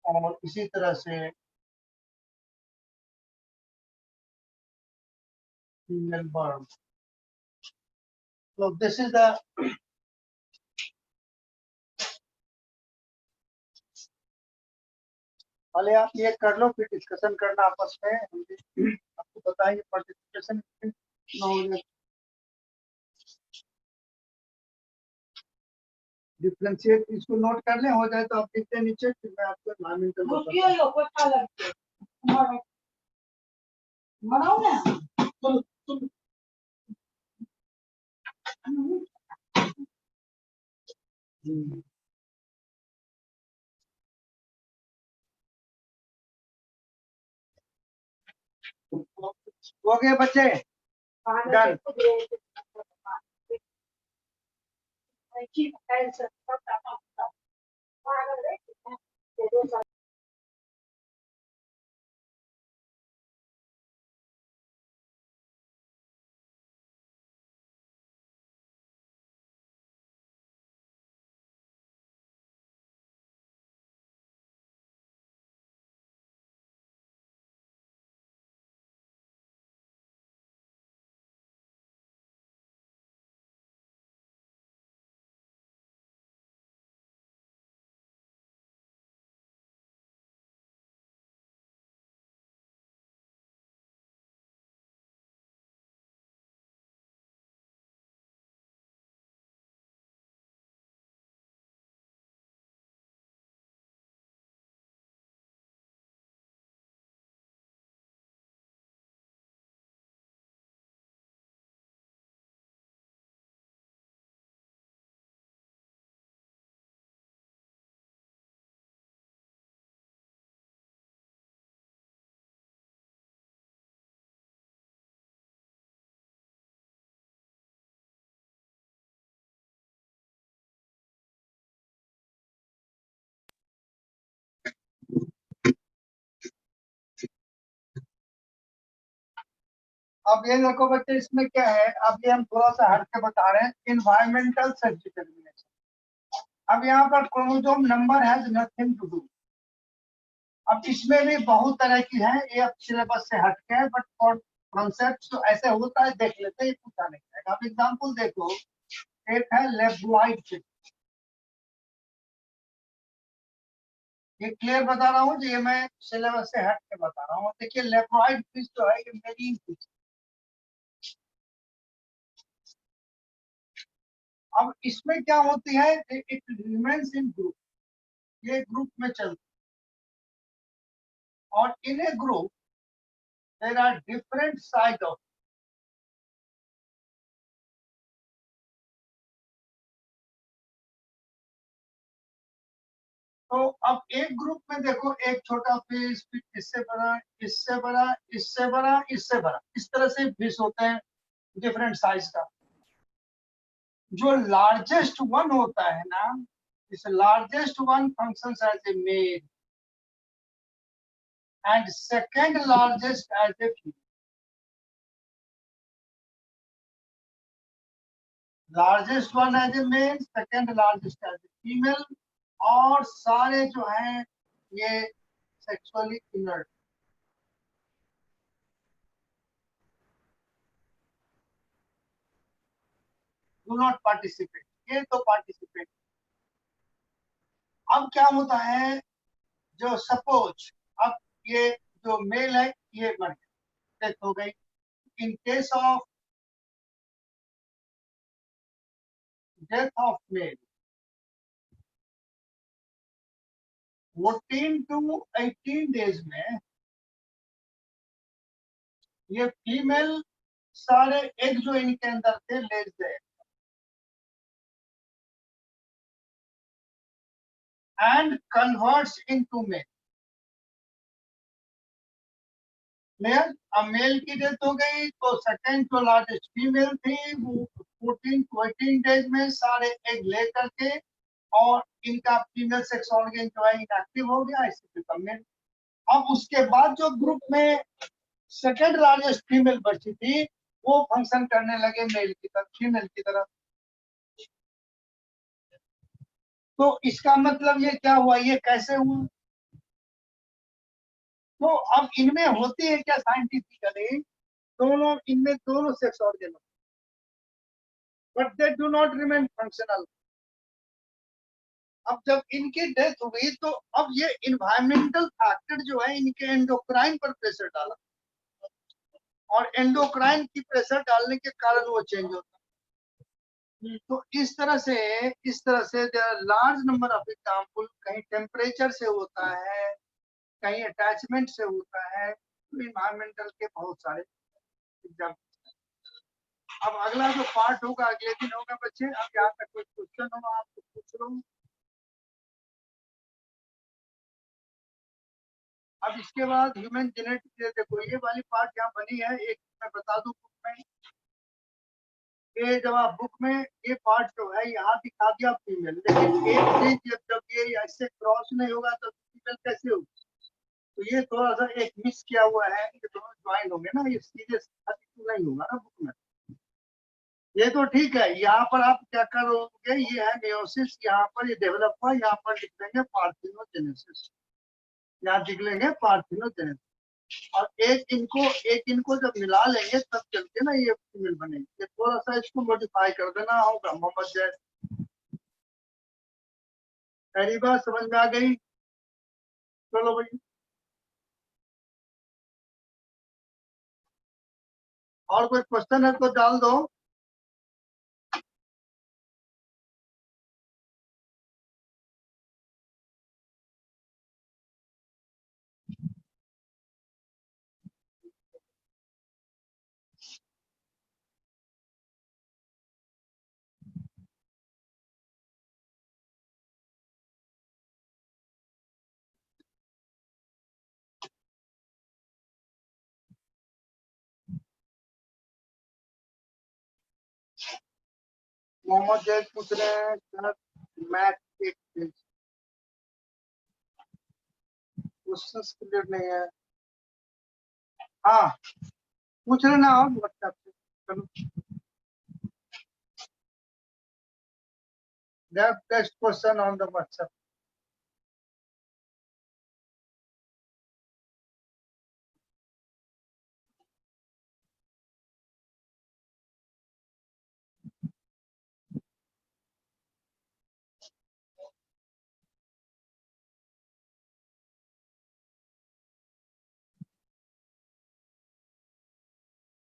Speaker 1: और इसी तरह से फीमेल बर्ड। तो दिस इज द, पहले आप ये कर लो फिर डिस्कशन करना आपस में, हम भी आपको बताएंगे पार्टिसिपेशन डिफ्रेंशिएट। इसको नोट कर ले, हो जाए तो आप लिखते हैं नीचे, फिर मैं आपको एनवायरमेंटल बनाओ ना। हो गए बच्चे, डन। अब ये देखो बच्चे, इसमें क्या है, अब ये हम थोड़ा सा हट के बता रहे हैं, इन्वायरमेंटल सेक्स डिटरमिनेशन। अब यहाँ पर chromosome number has nothing to do. अब इसमें भी बहुत तरह की है, ये अब सिलेबस से हट के है, बट और कॉन्सेप्ट तो ऐसे होता है, देख लेते हैं, पूछा नहीं जाएगा। अब एग्जाम्पल देखो, एक है लेब्रॉइड फिश। ये क्लियर बता रहा हूँ, ये मैं सिलेबस से हट के बता रहा हूँ। देखिए लेब्रॉइड फिश जो है, ये मेरीन फिश। अब इसमें क्या होती है, इट रिमेन्स इन ग्रुप, ये ग्रुप में चलती है, और in a group there are different size of. तो अब एक ग्रुप में देखो, एक छोटा फिश, फिर इससे बड़ा, इससे बड़ा, इससे बड़ा, इससे बड़ा, इस तरह से फिश होते हैं डिफरेंट साइज का। जो लार्जेस्ट वन होता है ना, इस largest one functions as a male and second largest as a female. Largest one as a male, second largest as a female, और सारे जो हैं ये sexually inert, do not participate. ये तो पार्टिसिपेट। अब क्या होता है, जो सपोज, अब ये जो मेल है ये मर गया, डेथ हो गई, in case of death of male, 14 to 18 days में ये फीमेल सारे एग जो इनके अंदर थे लेट गए and converts into male. Clear? अब मेल की डेथ हो गई तो सेकंड जो लार्जेस्ट फीमेल थी वो 14 to 18 डेज में सारे एग ले करके और इनका फीमेल सेक्स ऑर्गन जो है इनएक्टिव हो गया, इससे बिकम मेल। अब उसके बाद जो ग्रुप में सेकंड लार्जेस्ट फीमेल बची थी वो फंक्शन करने लगे मेल की तरफ, फीमेल की तरफ। तो इसका मतलब ये क्या हुआ, ये कैसे हुआ? तो अब इनमें होती है क्या साइंटिफिकली, दोनों इनमें दोनों sex organ, but they do not remain functional. अब जब इनकी डेथ हुई तो अब ये इन्वायरमेंटल फैक्टर जो है इनके एंडोक्राइन पर प्रेशर डाला और एंडोक्राइन की प्रेशर डालने के कारण वो चेंज होता है। तो इस तरह से लार्ज नंबर ऑफ एग्जाम्पल, कहीं टेम्परेचर से होता है, कहीं अटैचमेंट से होता है, तो इन्वायरमेंटल के बहुत सारे एग्जाम्पल। अब अगला जो पार्ट होगा अगले दिन होगा बच्चे। अब यहाँ तक कोई क्वेश्चन हो आपको पूछ लो। अब इसके बाद ह्यूमन जेनेटिक्स, देखो ये वाली पार्ट यहाँ बनी है, एक मैं बता दूं बुक में, ये जब आप बुक में ये पार्ट जो है यहाँ दिखा दिया फीमेल, लेकिन एक चीज जब ये ऐसे क्रॉस नहीं होगा तो फीमेल कैसे होगी? तो ये थोड़ा सा एक मिस किया हुआ है, ये दोनों ज्वाइन होंगे ना, ये सीधे नहीं होगा ना बुक में। ये तो ठीक है, यहाँ पर आप क्या करोगे, ये है मेयोसिस, यहाँ पर ये डेवलप हुआ, यहाँ पर लिख देंगे पार्थिनोजेनेसिस, यहाँ लिख लेंगे पार्थिनोजेनेसिस। और एक इनको जब मिला लेंगे तब चलते ना ये फीमेल बनेगी। ये थोड़ा सा इसको मॉडिफाई कर देना होगा। मोहम्मद जैद, पहली बात समझ में आ गई? चलो भाई, और कोई क्वेश्चन है तो डाल दो। मोहम्मद जैद पूछ रहे हैं सर, मैथ एक क्वेश्चन क्लियर नहीं है। हाँ पूछ लेना आप व्हाट्सएप से। चलो test question on the WhatsApp.